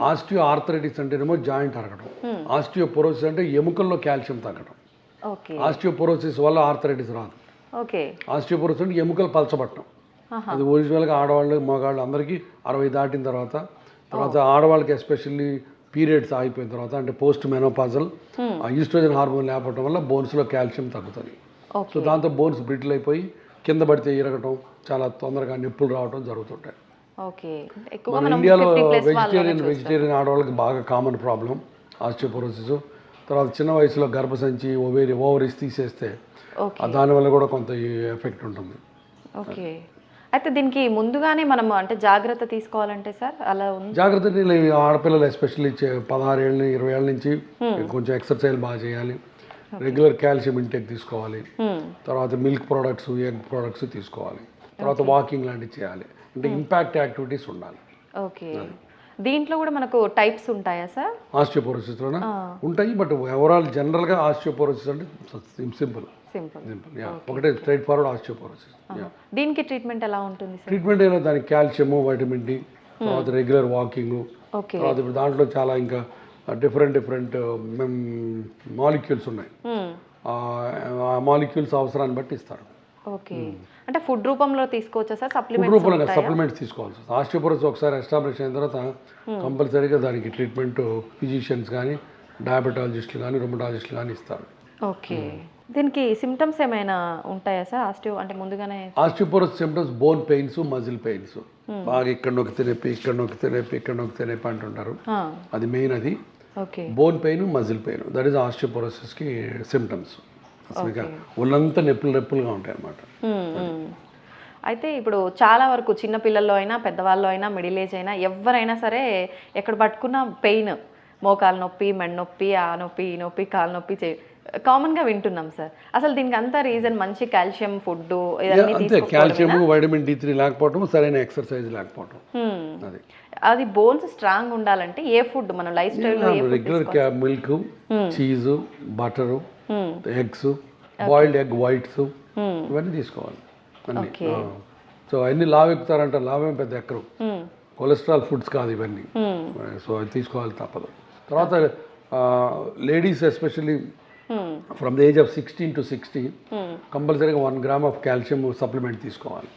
ఆస్టియో ఆర్థరైటిస్ అంటేనేమో జాయింట్ అరగటం, ఆస్టియోపోరోసిస్ అంటే ఎముకల్లో కాల్షియం తగ్గడం. ఆస్టియోపోరోసిస్ వల్ల ఆర్థరైటిస్ రాదు. ఆస్టియోపోరోసిస్ అంటే ఎముకలు పలచబట్టడం. అది ఒరిజినల్గా ఆడవాళ్ళు మగవాళ్ళు అందరికీ 60 దాటిన తర్వాత ఆడవాళ్ళకి ఎస్పెషల్లీ పీరియడ్స్ ఆగిపోయిన తర్వాత, అంటే పోస్ట్ మెనోపాజల్ ఆ ఈస్ట్రోజన్ హార్మోన్ లేకపోవడం వల్ల బోన్స్లో కాల్షియం తగ్గుతుంది. సో దాంతో బోన్స్ బ్రిటిల్ అయిపోయి కింద పడితే ఇరగటం, చాలా తొందరగా నొప్పులు రావడం జరుగుతుంటాయి. మన ఇండియాలో వెజిటేరియన్ ఆడవాళ్ళకి బాగా కామన్ ప్రాబ్లం ఆస్టియోపోరోసిస్. తర్వాత చిన్న వయసులో గర్భసంచి ఓవరీస్ తీసేస్తే దానివల్ల కూడా కొంత ఎఫెక్ట్ ఉంటుంది. అయితే దీనికి ముందుగానే మనం అంటే జాగ్రత్త తీసుకోవాలంటే సార్ అలా ఉంది? జాగ్రత్త ఆడపిల్లలు ఎస్పెషల్లీ 16 ఏళ్ళ 20 ఏళ్ళ నుంచి కొంచెం ఎక్సర్సైజ్ బాగా చేయాలి, రెగ్యులర్ కాల్షియం ఇంటేక్ తీసుకోవాలి, తర్వాత మిల్క్ ప్రోడక్ట్స్, ఎగ్ ప్రోడక్ట్స్ తీసుకోవాలి, తర్వాత వాకింగ్ లాంటివి చేయాలి, అంటే ఇంపాక్ట్ యాక్టివిటీస్ ఉండాలి. దీంట్లో కూడా మనకు టైప్స్ ఉంటాయా సార్? ఆస్టియోపోరోసిస్లోనే ఉంటాయి, బట్ ఓవరాల్ జనరల్గా ఆస్టియోపోరోసిస్ అంటే సింపుల్ ఒకటే స్ట్రైట్ ఫార్వర్డ్ ఆస్టియోపోరోసిస్. దీనికి ట్రీట్మెంట్ ఎలా ఉంటుంది? ట్రీట్మెంట్ అయినా దానికి కాల్షియము, వైటమిన్ డి, తర్వాత రెగ్యులర్ వాకింగ్, తర్వాత ఇప్పుడు దాంట్లో చాలా ఇంకా డిఫరెంట్ మాలిక్యూల్స్ ఉన్నాయి. ఆ మాలిక్యూల్స్ అవసరాన్ని బట్టి ఇస్తారు. అంటే ఫుడ్ రూపంలో తీసుకోవచ్చా సార్? ఫుడ్ రూపంలో సప్లిమెంట్స్ తీసుకోవాల్సి వస్తుంది. ఆస్టియోపోరోసిస్ ఒకసారి ఎస్టాబ్లిష్ అయిన తర్వాత కంపల్సరీగా దానికి ట్రీట్మెంట్ ఫిజిషియన్స్ కానీ, డయాబెటాలజిస్టులు కానీ, రొమటాలజిస్టులు కానీ ఇస్తారు. దీనికి సిమ్టమ్స్ ఏమైనా ఉంటాయా సార్? అంటే ముందుగానే osteoporosis symptoms bone pains, muscle pains, బాగా ఇక్కడ నొక్కితే నొప్పి, ఇక్కడ నొక్కితే నొప్పి, ఇక్కడ నొక్కితే నొప్పి అంటుంటారు. అది మెయిన్. అది bone pain, muscle pain, that is ఆస్టియోపోరోసిస్కి సిమ్టమ్స్. అసలు ఒళ్ళంతా నొప్పులుగా ఉంటాయి అన్నమాట. అయితే ఇప్పుడు చాలా వరకు చిన్నపిల్లల్లో అయినా, పెద్దవాళ్ళు అయినా, మిడిల్ ఏజ్ అయినా, ఎవరైనా సరే ఎక్కడ పట్టుకున్న పెయిన్, మోకాలు నొప్పి, మెడ నొప్పి, ఆ నొప్పి, ఈ నొప్పి, కాలు నొప్పి కామన్గా వింటున్నాం సార్. అసలు దీనికి అంతా రీజన్ మంచి calcium food, calcium, vitamin D3 లేకపోవడం, సరైన ఎక్సర్సైజ్ లేకపోవడం. అది బోన్స్ స్ట్రాంగ్ ఉండాలంటే ఏ ఫుడ్ మన లైఫ్ స్టైల్లో? Regular milk, cheese, butter, eggs, boiled egg whites, ఇవన్నీ తీసుకోవాలి. అన్ని. సో అన్ని లావ్ ఎక్కుతారంట, లావేం పెద్ద ఎక్కరు. కొలెస్ట్రాల్ ఫుడ్స్ కాదు ఇవన్నీ. సో అది తీసుకోవాలి తప్పదు. తర్వాత ladies especially from the age of 16 to 60 కంపల్సరీగా 1 గ్రామ్ ఆఫ్ కాల్షియం సప్లిమెంట్ తీసుకోవాలి.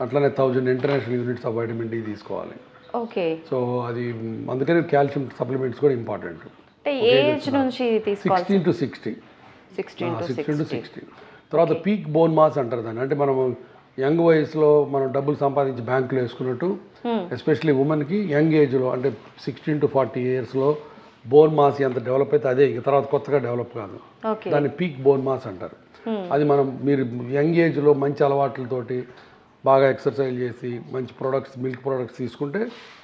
అట్లనే 1000 international units of vitamin D తీసుకోవాలి. ఓకే. సో అది అందుకని కాల్షియం సప్లిమెంట్స్ కూడా ఇంపార్టెంట్. అంటే ఏజ్ నుంచి తీసుకోవాలి? 16 to 60. 16 to 60. తర్వాత పీక్ బోన్ మాస్ అంటారు దాన్ని. అంటే మనం యంగ్ వయసులో మనం డబ్బులు సంపాదించి బ్యాంకులో వేసుకున్నట్టు ఎస్పెషల్లీ ఉమెన్కి యంగ్ ఏజ్లో అంటే 16 to 40 ఇయర్స్లో బోన్ మాస్ ఎంత డెవలప్ అయితే అదే ఇక తర్వాత కొత్తగా డెవలప్ కాదు. దాన్ని పీక్ బోన్ మాస్ అంటారు. అది మీరు యంగ్ ఏజ్లో మంచి అలవాట్లతోటి బాగా ఎక్సర్సైజ్ చేసి మంచి ప్రొడక్ట్స్, మిల్క్ ప్రొడక్ట్స్ తీసుకుంటే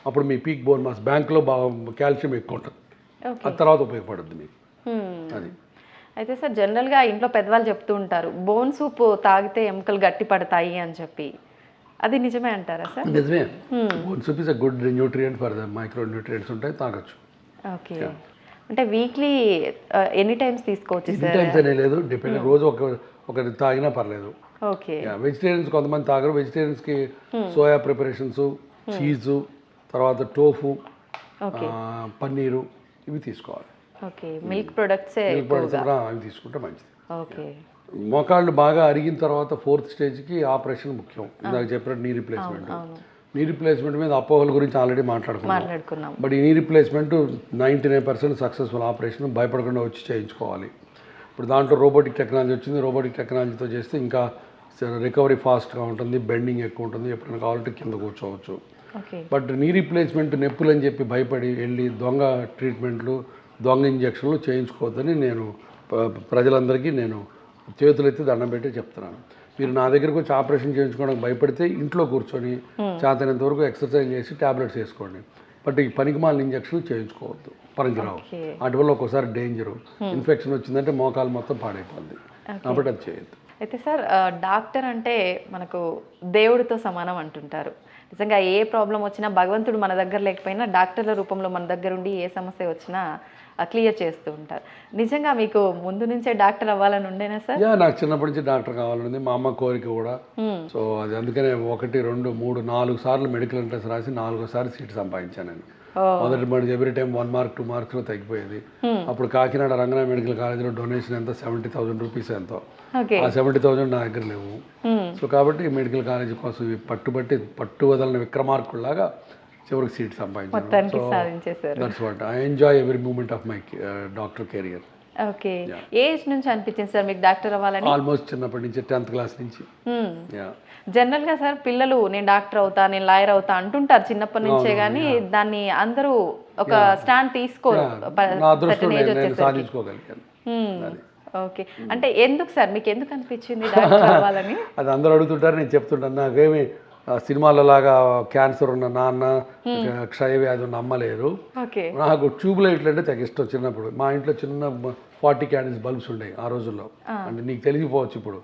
అప్పుడు మీ పీక్ బోన్ మాస్ బ్యాంకులో బాగా కాల్షియం ఎక్కువ ఉంటుంది. అది తర్వాత ఉపయోగపడుద్ది మీకు. అది అయితే సార్ జనరల్గా ఇంట్లో పెద్దవాళ్ళు చెప్తూ ఉంటారు బోన్ సూప్ తాగితే ఎముకలు గట్టి పడతాయి అని చెప్పి, అది నిజమే అంటారా సార్? నిజమే. Bone soup is a good nutrient for the micro nutrients ఉంటాయి, తాగొచ్చు. ఓకే. అంటే వీక్లీ ఎనీ టైమ్స్ తీసుకోవచ్చు సార్? ఎనీ టైమ్స్ అనే లేదు, డిపెండ్. రోజు ఒకటి తాగినా పర్లేదు. ఓకే. వెజిటేరియన్స్ కొంతమంది తాగరు. వెజిటేరియన్స్కి సోయా ప్రిపరేషన్స్, చీజు, తర్వాత టోఫు, పన్నీరు ఇవి తీసుకోవాలి. ఓకే. మిల్క్ ప్రొడక్ట్స్ అవి తీసుకుంటే మంచిది. ఓకే. మోకాళ్ళు బాగా అరిగిన తర్వాత 4th స్టేజ్కి ఆపరేషన్ ముఖ్యం. ఇందాక చెప్పినట్టు నీ రిప్లేస్మెంట్. నీ రిప్లేస్మెంట్ మీద అపోహల గురించి ఆల్రెడీ మాట్లాడుకున్నాం. బట్ ఈ నీ రిప్లేస్మెంట్ 99% సక్సెస్ఫుల్ ఆపరేషన్. భయపడకుండా వచ్చి చేయించుకోవాలి. ఇప్పుడు దాంట్లో రోబోటిక్ టెక్నాలజీ వచ్చింది. రోబోటిక్ టెక్నాలజీతో చేస్తే ఇంకా రికవరీ ఫాస్ట్గా ఉంటుంది, బెండింగ్ ఎక్కువ ఉంటుంది, ఎప్పుడైనా కావాలంటే కింద కూర్చోవచ్చు. బట్ నీ రిప్లేస్మెంట్ నొప్పులు అని చెప్పి భయపడి వెళ్ళి దొంగ ట్రీట్మెంట్లు, దొంగ ఇంజక్షన్లు చేయించుకోవద్దని నేను ప్రజలందరికీ చేతులెత్తి దండం పెట్టి చెప్తున్నాను. మీరు నా దగ్గరకు వచ్చి ఆపరేషన్ చేయించుకోవడానికి భయపడితే ఇంట్లో కూర్చొని చేతనంత వరకు ఎక్సర్సైజ్ చేసి ట్యాబ్లెట్స్ వేసుకోండి. బట్ ఈ పనికిమాలిన ఇంజక్షన్ చేయించుకోవద్దు, పనికిరావు. వాటి వల్ల ఒక్కోసారి డేంజరు. ఇన్ఫెక్షన్ వచ్చిందంటే మోకాలు మొత్తం పాడైపోద్ది. కాబట్టి అది చేయొద్దు. అయితే సార్ డాక్టర్ అంటే మనకు దేవుడితో సమానం అంటుంటారు. నిజంగా ఏ ప్రాబ్లం వచ్చినా భగవంతుడు మన దగ్గర లేకపోయినా డాక్టర్ల రూపంలో మన దగ్గర ఉండి ఏ సమస్య వచ్చినా క్లియర్ చేస్తూ ఉంటారు. నిజంగా మీకు ముందు నుంచే డాక్టర్ అవ్వాలని ఉండేనా సార్? నాకు చిన్నప్పటి నుంచి డాక్టర్ కావాలని మా అమ్మ కోరిక కూడా. సో అది అందుకనే 1, 2, 3, 4 సార్లు మెడికల్ ఎంట్రన్స్ రాసి 4సారి సీట్ సంపాదించాను నేను. మొదటి మటుకు ఎవ్రీ టైం 1 మార్క్ 2 మార్క్స్లో తగ్గిపోయేది. అప్పుడు కాకినాడ రంగనాథ్ మెడికల్ కాలేజీలో డొనేషన్ ఎంత 70,000 రూపీస్ ఎంతో. ఆ 70,000 నా దగ్గర లేవు. సో కాబట్టి మెడికల్ కాలేజీ కోసం పట్టు వదలని విక్రమార్కుల్లాగా చివరికి సీట్ సంపాదించాను. That's what I enjoy every moment of my doctor career. Okay. Age నుంచి అనిపించింది సార్ మీకు డాక్టర్ అవ్వాలని? ఆల్మోస్ట్ చిన్నప్పటి నుంచి 10th క్లాస్ నుంచి. జనరల్ గా సార్ పిల్లలు నేను డాక్టర్ అవుతా, నేను లాయర్ అవుతా అంటుంటారు చిన్నప్పటి నుంచే, కానీ దాన్ని అందరూ ఒక స్టాండ్ తీసుకోరు. ఓకే. అంటే ఎందుకు సార్ మీకు ఎందుకు అనిపించింది డాక్టర్ అవ్వాలని? అది అందరూ అడుగుతుంటారు, నేను చెప్తుంటాను. నాకేమి సినిమాలలాగా క్యాన్సర్ ఉన్న నాన్న, క్షయవ్యాధి ఉన్న అమ్మ లేరు. నాకు ట్యూబ్ లైట్లు అంటే తెగ ఇష్టం. చిన్నప్పుడు మా ఇంట్లో చిన్న 40 క్యాండిల్స్ బల్బ్స్ ఉండేవి ఆ రోజుల్లో. అంటే నీకు తెలిసిపోవచ్చు ఇప్పుడు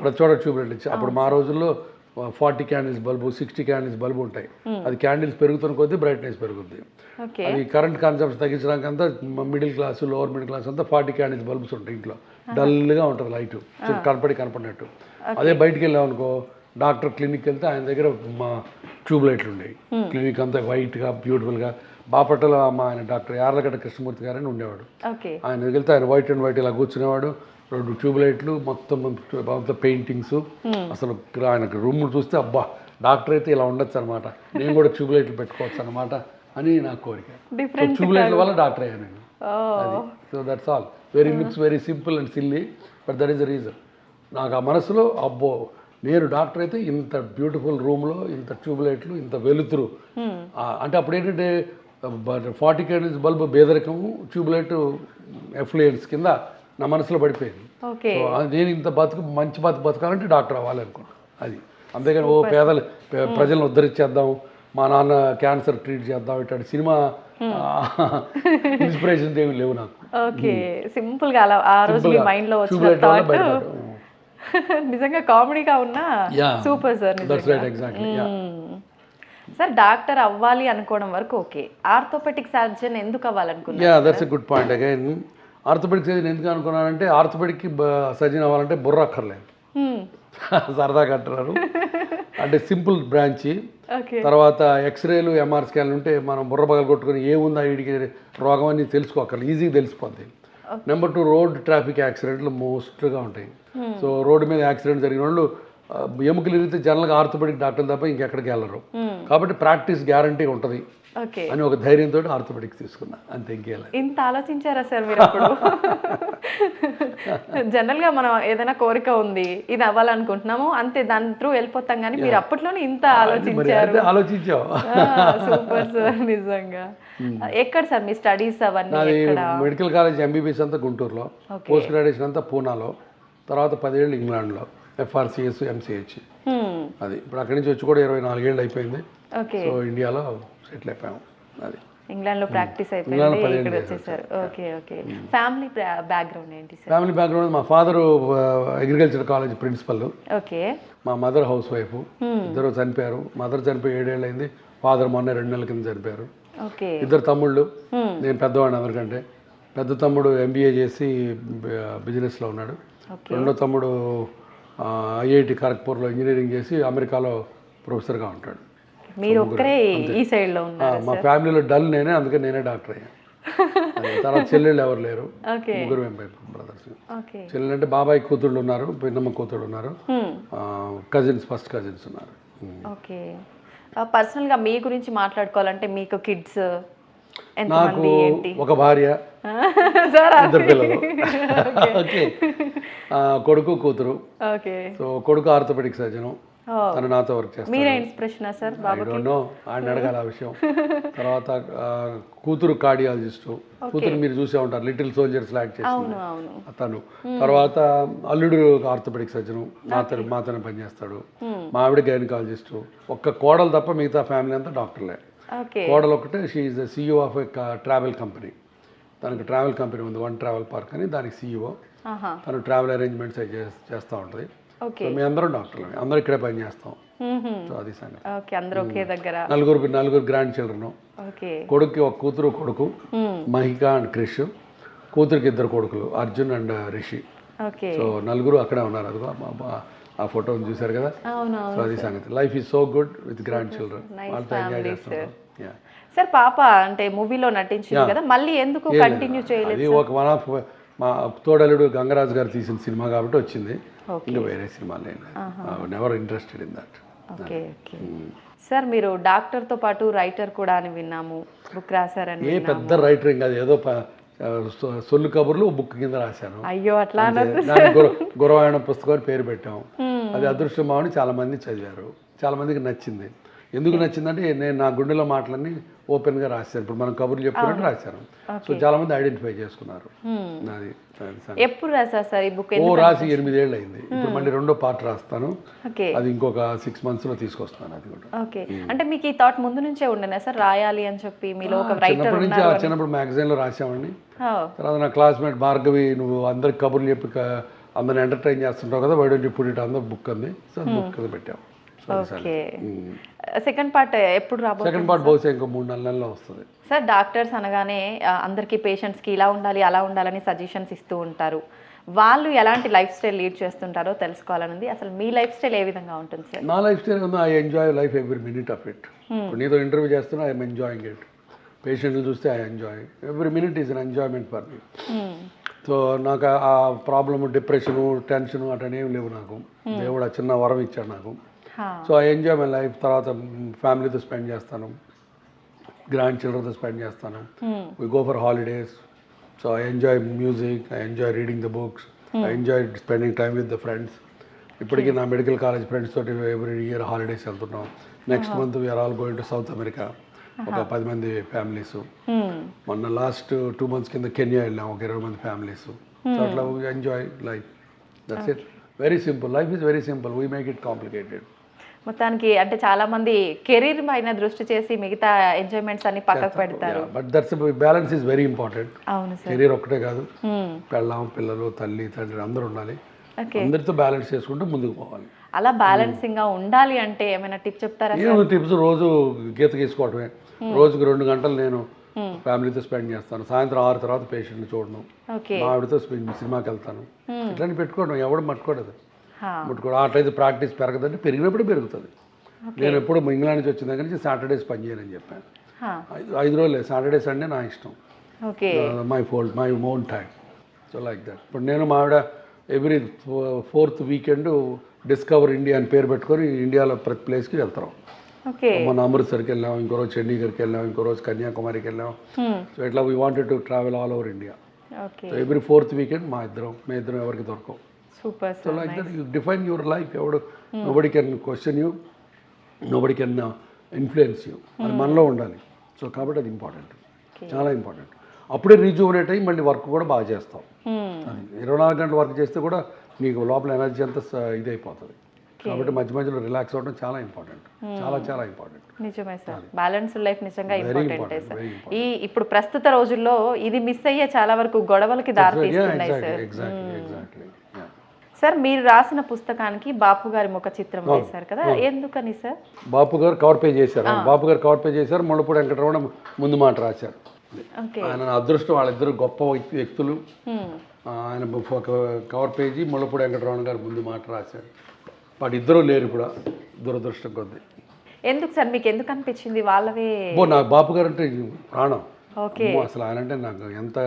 ప్రతి చోట ట్యూబ్ లైట్. అప్పుడు మా రోజుల్లో 40 క్యాండిల్స్ బల్బు, 60 క్యాండిల్స్ బల్బు ఉంటాయి. అది క్యాండిల్స్ పెరుగుతున్న కొద్దీ బ్రైట్నెస్ పెరుగుద్ది. అది కరెంట్ కన్సంప్షన్ తగ్గించడానికి అంతా middle class, lower middle class అంతా 40 క్యాండిల్స్ బల్బ్స్ ఉంటాయి ఇంట్లో. డల్గా ఉంటుంది లైట్, కనపడినట్టు. అదే బయటికి వెళ్ళామనుకో, డాక్టర్ క్లినిక్ వెళ్తే ఆయన దగ్గర మా ట్యూబ్ లైట్లు ఉండేవి. క్లినిక్ అంతా వైట్గా బ్యూటిఫుల్గా. బాపట్ల ఆయన డాక్టర్ యార్లగడ్డ కృష్ణమూర్తి గారని ఉండేవాడు. ఆయన దగ్గరికి వెళ్తే ఆయన వైట్ అండ్ వైట్ ఇలా కూర్చునేవాడు. 2 ట్యూబ్ లైట్లు, మొత్తం పెయింటింగ్స్. అసలు ఆయనకు రూమ్ చూస్తే అబ్బా డాక్టర్ అయితే ఇలా ఉండొచ్చు అనమాట, నేను కూడా ట్యూబ్ లైట్లు పెట్టుకోవచ్చు అనమాట అని నా కోరిక. ట్యూబ్ లైట్ల వల్ల డాక్టర్ అయ్యాను నేను. అది. So that's all. Looks very simple and silly, but that is the reason. నాకు ఆ మనసులో అబ్బో నేను డాక్టర్ అయితే ఇంత బ్యూటిఫుల్ రూమ్లో ఇంత ట్యూబ్ లైట్లు, ఇంత వెలుతురు. అంటే అప్పుడు ఏంటంటే 40 క్యాండిల్స్ బల్బు పేదరికము, ట్యూబ్ లైట్ ఎఫ్లూయెన్స్ కింద నా మనసులో పడిపోయింది. సో నేను ఇంత మంచి బతకాలంటే డాక్టర్ అవ్వాలనుకున్నాను. అది అంతేగాని ప్రజలను ఉద్ధరించేద్దాం, మా నాన్న క్యాన్సర్ ట్రీట్ చేద్దాం ఇట్లాంటి సినిమా ఇన్స్పిరేషన్ ఏమి లేవు నాకు. ఓకే. సింపుల్గా అలా ఆ రోజు మైండ్లో వచ్చిన థాట్ నిజంగా కామెడీగా ఉన్నా సూపర్ సార్. సార్ డాక్టర్ అవ్వాలి అనుకోవడం వరకు ఓకే, ఆర్థోపెడిక్ సర్జన్ ఎందుకు అవ్వాలనుకున్నారు? That's a good point. Again orthopaedic surgeon ఎందుకు అనుకున్నానంటే, ఆర్థోపెడిక్ సర్జన్ అవ్వాలంటే బుర్ర అక్కర్లేదు. సరదాగా అంటున్నారు. అంటే సింపుల్ బ్రాంచి. ఓకే. తర్వాత ఎక్స్రేలు ఎంఆర్ స్కాన్లు ఉంటే మనం బుర్ర పగలు కొట్టుకుని ఏముందా వీడికి రోగం అని తెలుసుకోకర్లేదు, ఈజీగా తెలిసిపోద్ది. నెంబర్ 2 రోడ్ ట్రాఫిక్ యాక్సిడెంట్లు మోస్ట్గా ఉంటాయి. సో రోడ్డు మీద యాక్సిడెంట్ జరిగిన వాళ్ళు ఎముకలు ఇరిగితే జనరల్గా ఆర్థోపెడిక్ డాక్టర్లు తప్ప ఇంకెక్కడికి వెళ్ళరు. కాబట్టి ప్రాక్టీస్ గ్యారంటీ ఉంటుంది అని ఒక ధైర్యంతో ఆర్థోపెడిక్స్ తీసుకున్నా, అంతే. ఇంకేలా ఇంత ఆలోచించారా సార్ మీరు అప్పుడు? జనరల్గా మనం ఏదైనా కోరిక ఉంది, ఇది అవ్వాలనుకుంటున్నాము, అంతే దాని త్రూ వెళ్ళిపోతాం. కానీ మీరు అప్పట్లోనే ఇంత ఆలోచించారు. ఆలోచించావు. సూపర్ సార్, నిజంగా. ఎక్కడ సార్ మీ స్టడీస్ అవన్నీ? మెడికల్ కాలేజ్ ఎంబీబీఎస్ అంతా గుంటూరులో, పోస్ట్ గ్రాడ్యుయేషన్ అంతా పూనాలో, తర్వాత 10 ఏళ్ళు ఇంగ్లాండ్లో FRCS MCH. అది ఇప్పుడు అక్కడి నుంచి వచ్చి కూడా 24 ఏళ్ళు అయిపోయింది. సో ఇండియాలో సెటిల్ అయిపోయాము. అది ఇంగ్లాండ్లో ప్రాక్టీస్ అయిపోయింది, ఇక్కడ వచ్చేసారు. Okay okay. ఫ్యామిలీ బ్యాక్గ్రౌండ్ ఏంటి సార్? ఫ్యామిలీ బ్యాక్గ్రౌండ్ మా father agriculture college principal, okay. మా మదర్ హౌస్ వైఫ్. ఇద్దరు చనిపోయారు. మదర్ చనిపోయి 7 ఏళ్ళు అయింది, ఫాదర్ మొన్న 2 నెలల కింద చనిపోయారు. ఓకే. ఇద్దరు తమ్ముళ్ళు, నేను పెద్దవాడిని అందరికంటే. పెద్ద తమ్ముడు MBA చేసి బిజినెస్లో ఉన్నాడు. రెండో తమ్ముడు IIT ఖరగ్పూర్లో ఇంజనీరింగ్ చేసి అమెరికాలో ప్రొఫెసర్గా ఉంటాడు. మీరు ఒక్కరే ఈ సైడ్లో ఉన్నారు? మా ఫ్యామిలీలో డల్ నేనే, అందుకే నేనే డాక్టర్ అయ్యాను. తర్వాత చెల్లెళ్ళు ఎవరు లేరు, ముగ్గురు బ్రదర్స్. చెల్లెళ్ళు అంటే బాబాయ్ కూతుళ్ళు ఉన్నారు, పిన్నమ్మ కూతుళ్ళు ఉన్నారు, కజిన్స్, ఫస్ట్ కజిన్స్ ఉన్నారు. ఓకే. పర్సనల్గా మీ గురించి మాట్లాడుకోవాలంటే మీకు కిడ్స్ నాకు ఒక భార్య, ఇద్దరు పిల్లలు. ఓకే. కొడుకు కూతురు. సో కొడుకు ఆర్థోపెడిక్ సర్జను, తను నాతో వర్క్ చేస్తాను. మీరే ఇన్స్పిరేషనా సార్ బాబుకి? ఆయన అడగాలి ఆ విషయం. తర్వాత కూతురు కార్డియాలజిస్టు. కూతురు మీరు చూసే ఉంటారు, లిటిల్ సోల్జర్స్ యాక్ట్ చేస్తుంది తను. తర్వాత అల్లుడు ఆర్థోపెడిక్ సర్జను, మాతోనే పనిచేస్తాడు. మా ఆవిడ గైనకాలజిస్టు. ఒక్క కోడలు తప్ప మిగతా ఫ్యామిలీ అంతా డాక్టర్లే. కోడలు ఒకటే, she is the CEO of a travel company. తనకు ట్రావెల్ కంపెనీ ఉంది, వన్ ట్రావెల్ పార్క్ అని, దానికి CEO. తను ట్రావెల్ అరేంజ్మెంట్స్ చేస్తూ ఉంటుంది. మేము అందరం డాక్టర్లు, అందరూ ఇక్కడే పని చేస్తాం. సో అది సంగతి. నలుగురు గ్రాండ్ చిల్డ్రన్. కొడుక్కి ఒక కూతురు, కొడుకు మహిక అండ్ క్రిష్. కూతురికి 2 కొడుకులు, అర్జున్ అండ్ రిషి. సో నలుగురు అక్కడే ఉన్నారు. అదిగో ఆ ఫోటోని చూసారు కదా. సో అది సంగతి. Life is so good with grand children. వాళ్ళతో ఎంజాయ్ చేస్తున్నారు. సార్ పాప అంటే మూవీలో నటించింది కదా, మళ్ళీ ఎందుకు కంటిన్యూ చేయలేదు? అది ఒక వన్ ఆఫ్ మా తోడలుడు గంగరాజు గారు తీసిన సినిమా కాబట్టి వచ్చింది. ఇంకా వేరే సినిమాలు never interested in that. Okay okay. Sir మీరు డాక్టర్తో పాటు రైటర్ కూడా అని విన్నాము, బుక్ రాశారని. పెద్ద రైటర్ ఇంకా ఏదో సొల్లు కబుర్లు బుక్ కింద రాశాను. అయ్యో అట్లా గురవాయణ పుస్తకం పేరు పెట్టాం. అది అదృష్టం బాగుండి చాలా మంది చదివారు, చాలా మందికి నచ్చింది. ఎందుకు నచ్చిందంటే నేను నా గుండెలో మాటలన్నీ ఓపెన్గా రాశాను. ఇప్పుడు మనం కబుర్లు చెప్పుకున్నట్టు రాశాను. సో చాలా మంది ఐడెంటిఫై చేసుకున్నారు. అది ఎప్పుడు రాశారు సార్ ఈ బుక్? రాసి 8 ఏళ్ళు అయింది. ఇప్పుడు మళ్ళీ 2వ పార్ట్ రాస్తాను. అది ఇంకొక 6 monthsలో తీసుకొస్తాను. అది కూడా. ఓకే. అంటే మీకు ఈ థాట్ ముందు నుంచే ఉండేనా సార్ రాయాలి అని చెప్పి? మీలో ఒక రైటర్ ఉన్నారు? చిన్నప్పుడు మ్యాగజైన్లో రాసామండి. తర్వాత నా క్లాస్మేట్ భార్గవి, నువ్వు అందరికి కబుర్లు చెప్పి అందరిని ఎంటర్టైన్ చేస్తుంటావు కదా, why don't you put it on the book అంది. సో బుక్ కింద పెట్టాం. ఓకే. సెకండ్ పార్ట్ ఎప్పుడు రాబోతుంది? సెకండ్ పార్ట్ బహుశా ఇంకో 3-4 నెలల్లో వస్తుంది. సార్ డాక్టర్స్ అనగానే అందరికీ పేషెంట్స్కి ఇలా ఉండాలి అలా ఉండాలని సజెషన్స్ ఇస్తూ ఉంటారు. వాళ్ళు ఎలాంటి లైఫ్ స్టైల్ లీడ్ చేస్తుంటారో తెలుసుకోవాలనుంది. అసలు మీ లైఫ్ స్టైల్ ఏ విధంగా ఉంటుంది సార్? నా లైఫ్ స్టైల్ ఉంది, I enjoy life every minute of it. నీతో ఇంటర్వ్యూ చేస్తున్నా, ఐఎమ్ ఎంజాయింగ్ ఇట్. పేషెంట్లు చూస్తే I enjoy every minute is an enjoyment for me. So నాకు ఆ ప్రాబ్లము, డిప్రెషను, టెన్షను అటనేం లేవు నాకు. దేవుడు ఆ చిన్న వరం ఇచ్చాడు నాకు. So I enjoy my life. తర్వాత ఫ్యామిలీతో స్పెండ్ చేస్తాను, గ్రాండ్ చిల్డ్రన్తో స్పెండ్ చేస్తాను. We go for holidays. So I enjoy music, I enjoy reading the books, I enjoy spending time with the friends. ఇప్పటికీ నా మెడికల్ కాలేజ్ ఫ్రెండ్స్ తోటి every year holidays వెళ్తున్నాం. Next month we are all going to South America, ఒక 10 మంది families. మొన్న last 2 months కింద Kenya వెళ్ళాం, ఒక 20 మంది ఫ్యామిలీస్. సో అట్లా enjoy life. That's it. Very simple. Life is very simple. We make it complicated. మొత్తానికి అంటే చాలా మంది కెరీర్ పైన దృష్టి చేసి మిగతా ఎంజాయ్మెంట్స్ అన్ని పక్కకు పెడతారు. But that's balance is very important. అవును సార్. కెరీర్ ఒకటే కాదు, పెళ్ళాం, పిల్లలు, తల్లి, తండ్రి అందరూ ఉండాలి. అందరితో బ్యాలెన్స్ చేసుకుంటూ ముందుకు పోవాలి. అలా బ్యాలెన్సింగ్ గా ఉండాలి అంటే ఏమైనా టిప్ చెప్తారా? ఏమైనా టిప్స్? రోజు గీత గీసుకోవడమే. రోజుకి 2 గంటలు నేను ఫ్యామిలీతో స్పెండ్ చేస్తాను. సాయంత్రం 6 తర్వాత పేషెంట్ని చూడడం, మా ఆవిడతో సినిమాకి వెళ్తాను. ఇట్లాంటి పెట్టుకోవడం ఎవడు మట్టుకోడదు. ముట్టుకోవడం. అట్లయితే ప్రాక్టీస్ పెరగదంటే పెరిగినప్పుడు పెరుగుతుంది. నేను ఎప్పుడు ఇంగ్లాండ్ నుంచి వచ్చిన దగ్గర నుంచి సాటర్డేస్ పని చేయాలని చెప్పాను. 5 రోజులే, సాటర్డే సండే నా ఇష్టం, my own time. So like that. ఇప్పుడు నేను మా ఆవిడ every 4th weekend discover India అని పేరు పెట్టుకొని ఇండియాలో ప్రతి ప్లేస్కి వెళ్తాం. మొన్న అమృత్సర్కి వెళ్ళాం, ఇంకో రోజు చండీగఢ్కి వెళ్ళాం, ఇంకో రోజు కన్యాకుమారికి వెళ్ళాం. సో ఇట్లా we wanted to travel all over India. So every 4th weekend మేము ఇద్దరం ఎవరికి దొరకం. So like that you define your life. ఎవడు nobody can question you, nobody can influence you. అది మనలో ఉండాలి. సో కాబట్టి అది ఇంపార్టెంట్, చాలా ఇంపార్టెంట్. అప్పుడే రీజువనేట్ అయ్యి మళ్ళీ వర్క్ కూడా బాగా చేస్తాం. అది 24 గంటలు వర్క్ చేస్తే కూడా నీకు లోపల ఎనర్జీ అంతా ఇదైపోతుంది. కాబట్టి మధ్య మధ్యలో రిలాక్స్ అవ్వడం చాలా ఇంపార్టెంట్, చాలా ఇంపార్టెంట్. నిజమే సార్, బ్యాలెన్స్డ్ లైఫ్ నిజంగా ఇంపార్టెంటే సార్. ఈ ఇప్పుడు ప్రస్తుత రోజుల్లో ఇది మిస్ అయ్యే చాలా వరకు గొడవలకి దారితీస్తున్నాయి సార్. సార్ మీరు రాసిన పుస్తకానికి బాపు గారి ముఖ చిత్రం వేశారు కదా, ఎందుకని సార్? బాపు గారు కవర్ పేజ్ చేశారు. ముళ్ళపూడి వెంకటరమణ ముందు మాట రాశారు. ఆయన అదృష్టం, వాళ్ళిద్దరు గొప్ప వ్యక్తులు. ఆయన కవర్ పేజీ ముళ్ళపూడి వెంకటరమణ గారు ముందు మాట రాశారు. వాటి ఇద్దరు లేరు కూడా, దురదృష్టం కొద్ది. ఎందుకు సార్, మీకు ఎందుకు అనిపించింది వాళ్ళవే? నాకు బాపు గారు అంటే ప్రాణం. అసలు ఆయన అంటే నాకు ఎంత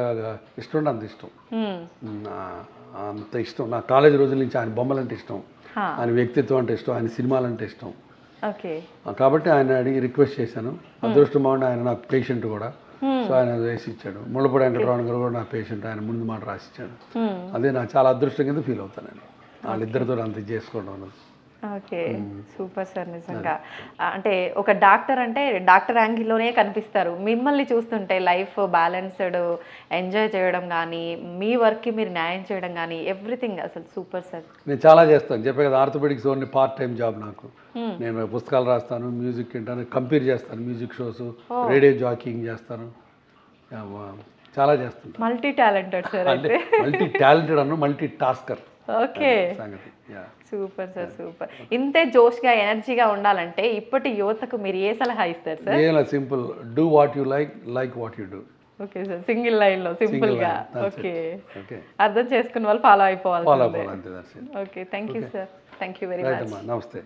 ఇష్టం అంటే అంత ఇష్టం, అంత ఇష్టం. నా కాలేజీ రోజుల నుంచి ఆయన బొమ్మలంటే ఇష్టం, ఆయన వ్యక్తిత్వం అంటే ఇష్టం, ఆయన సినిమాలంటే ఇష్టం. కాబట్టి ఆయన అడిగి రిక్వెస్ట్ చేశాను. అదృష్టం బాగుండి ఆయన నాకు పేషెంట్ కూడా. సో ఆయన వేసి ఇచ్చాడు. ముళ్ళపూడి వెంకటరమణ గారు కూడా నా పేషెంట్, ఆయన ముందు మాట రాసిచ్చాడు. అదే నాకు చాలా అదృష్టం కింద ఫీల్ అవుతాను నేను వాళ్ళిద్దరితో అంత చేసుకోవడం అన్నది. Okay, super sir. నిజంగా అంటే ఒక డాక్టర్ అంటే డాక్టర్ యాంగిల్లోనే కనిపిస్తారు. మిమ్మల్ని చూస్తుంటే లైఫ్ బ్యాలెన్స్డ్, ఎంజాయ్ చేయడం కానీ, మీ వర్క్కి మీరు న్యాయం చేయడం కానీ, ఎవ్రీథింగ్ అసలు సూపర్ సార్. నేను చాలా చేస్తాను, చెప్పే కదా, orthopaedics only part time job నాకు. నేను పుస్తకాలు రాస్తాను, మ్యూజిక్ వింటాను, కంపేర్ చేస్తాను, మ్యూజిక్ షోస్, రేడియో జాకింగ్ చేస్తాను, చాలా చేస్తాను. Multi talented sir. Multi talented అన్న multi tasker. Okay, super sir, super. ఇంతే జోష్గా ఎనర్జీగా ఉండాలంటే ఇప్పటి యువతకు మీరు ఏ సలహా ఇస్తారు sir? Simple, do what you like what you do. Okay sir, single లైన్లో సింపుల్ గా. ఓకే, అర్థం చేసుకున్న వాళ్ళు ఫాలో అయిపోవాలి. Okay, thank you sir, thank you very much. నమస్తే.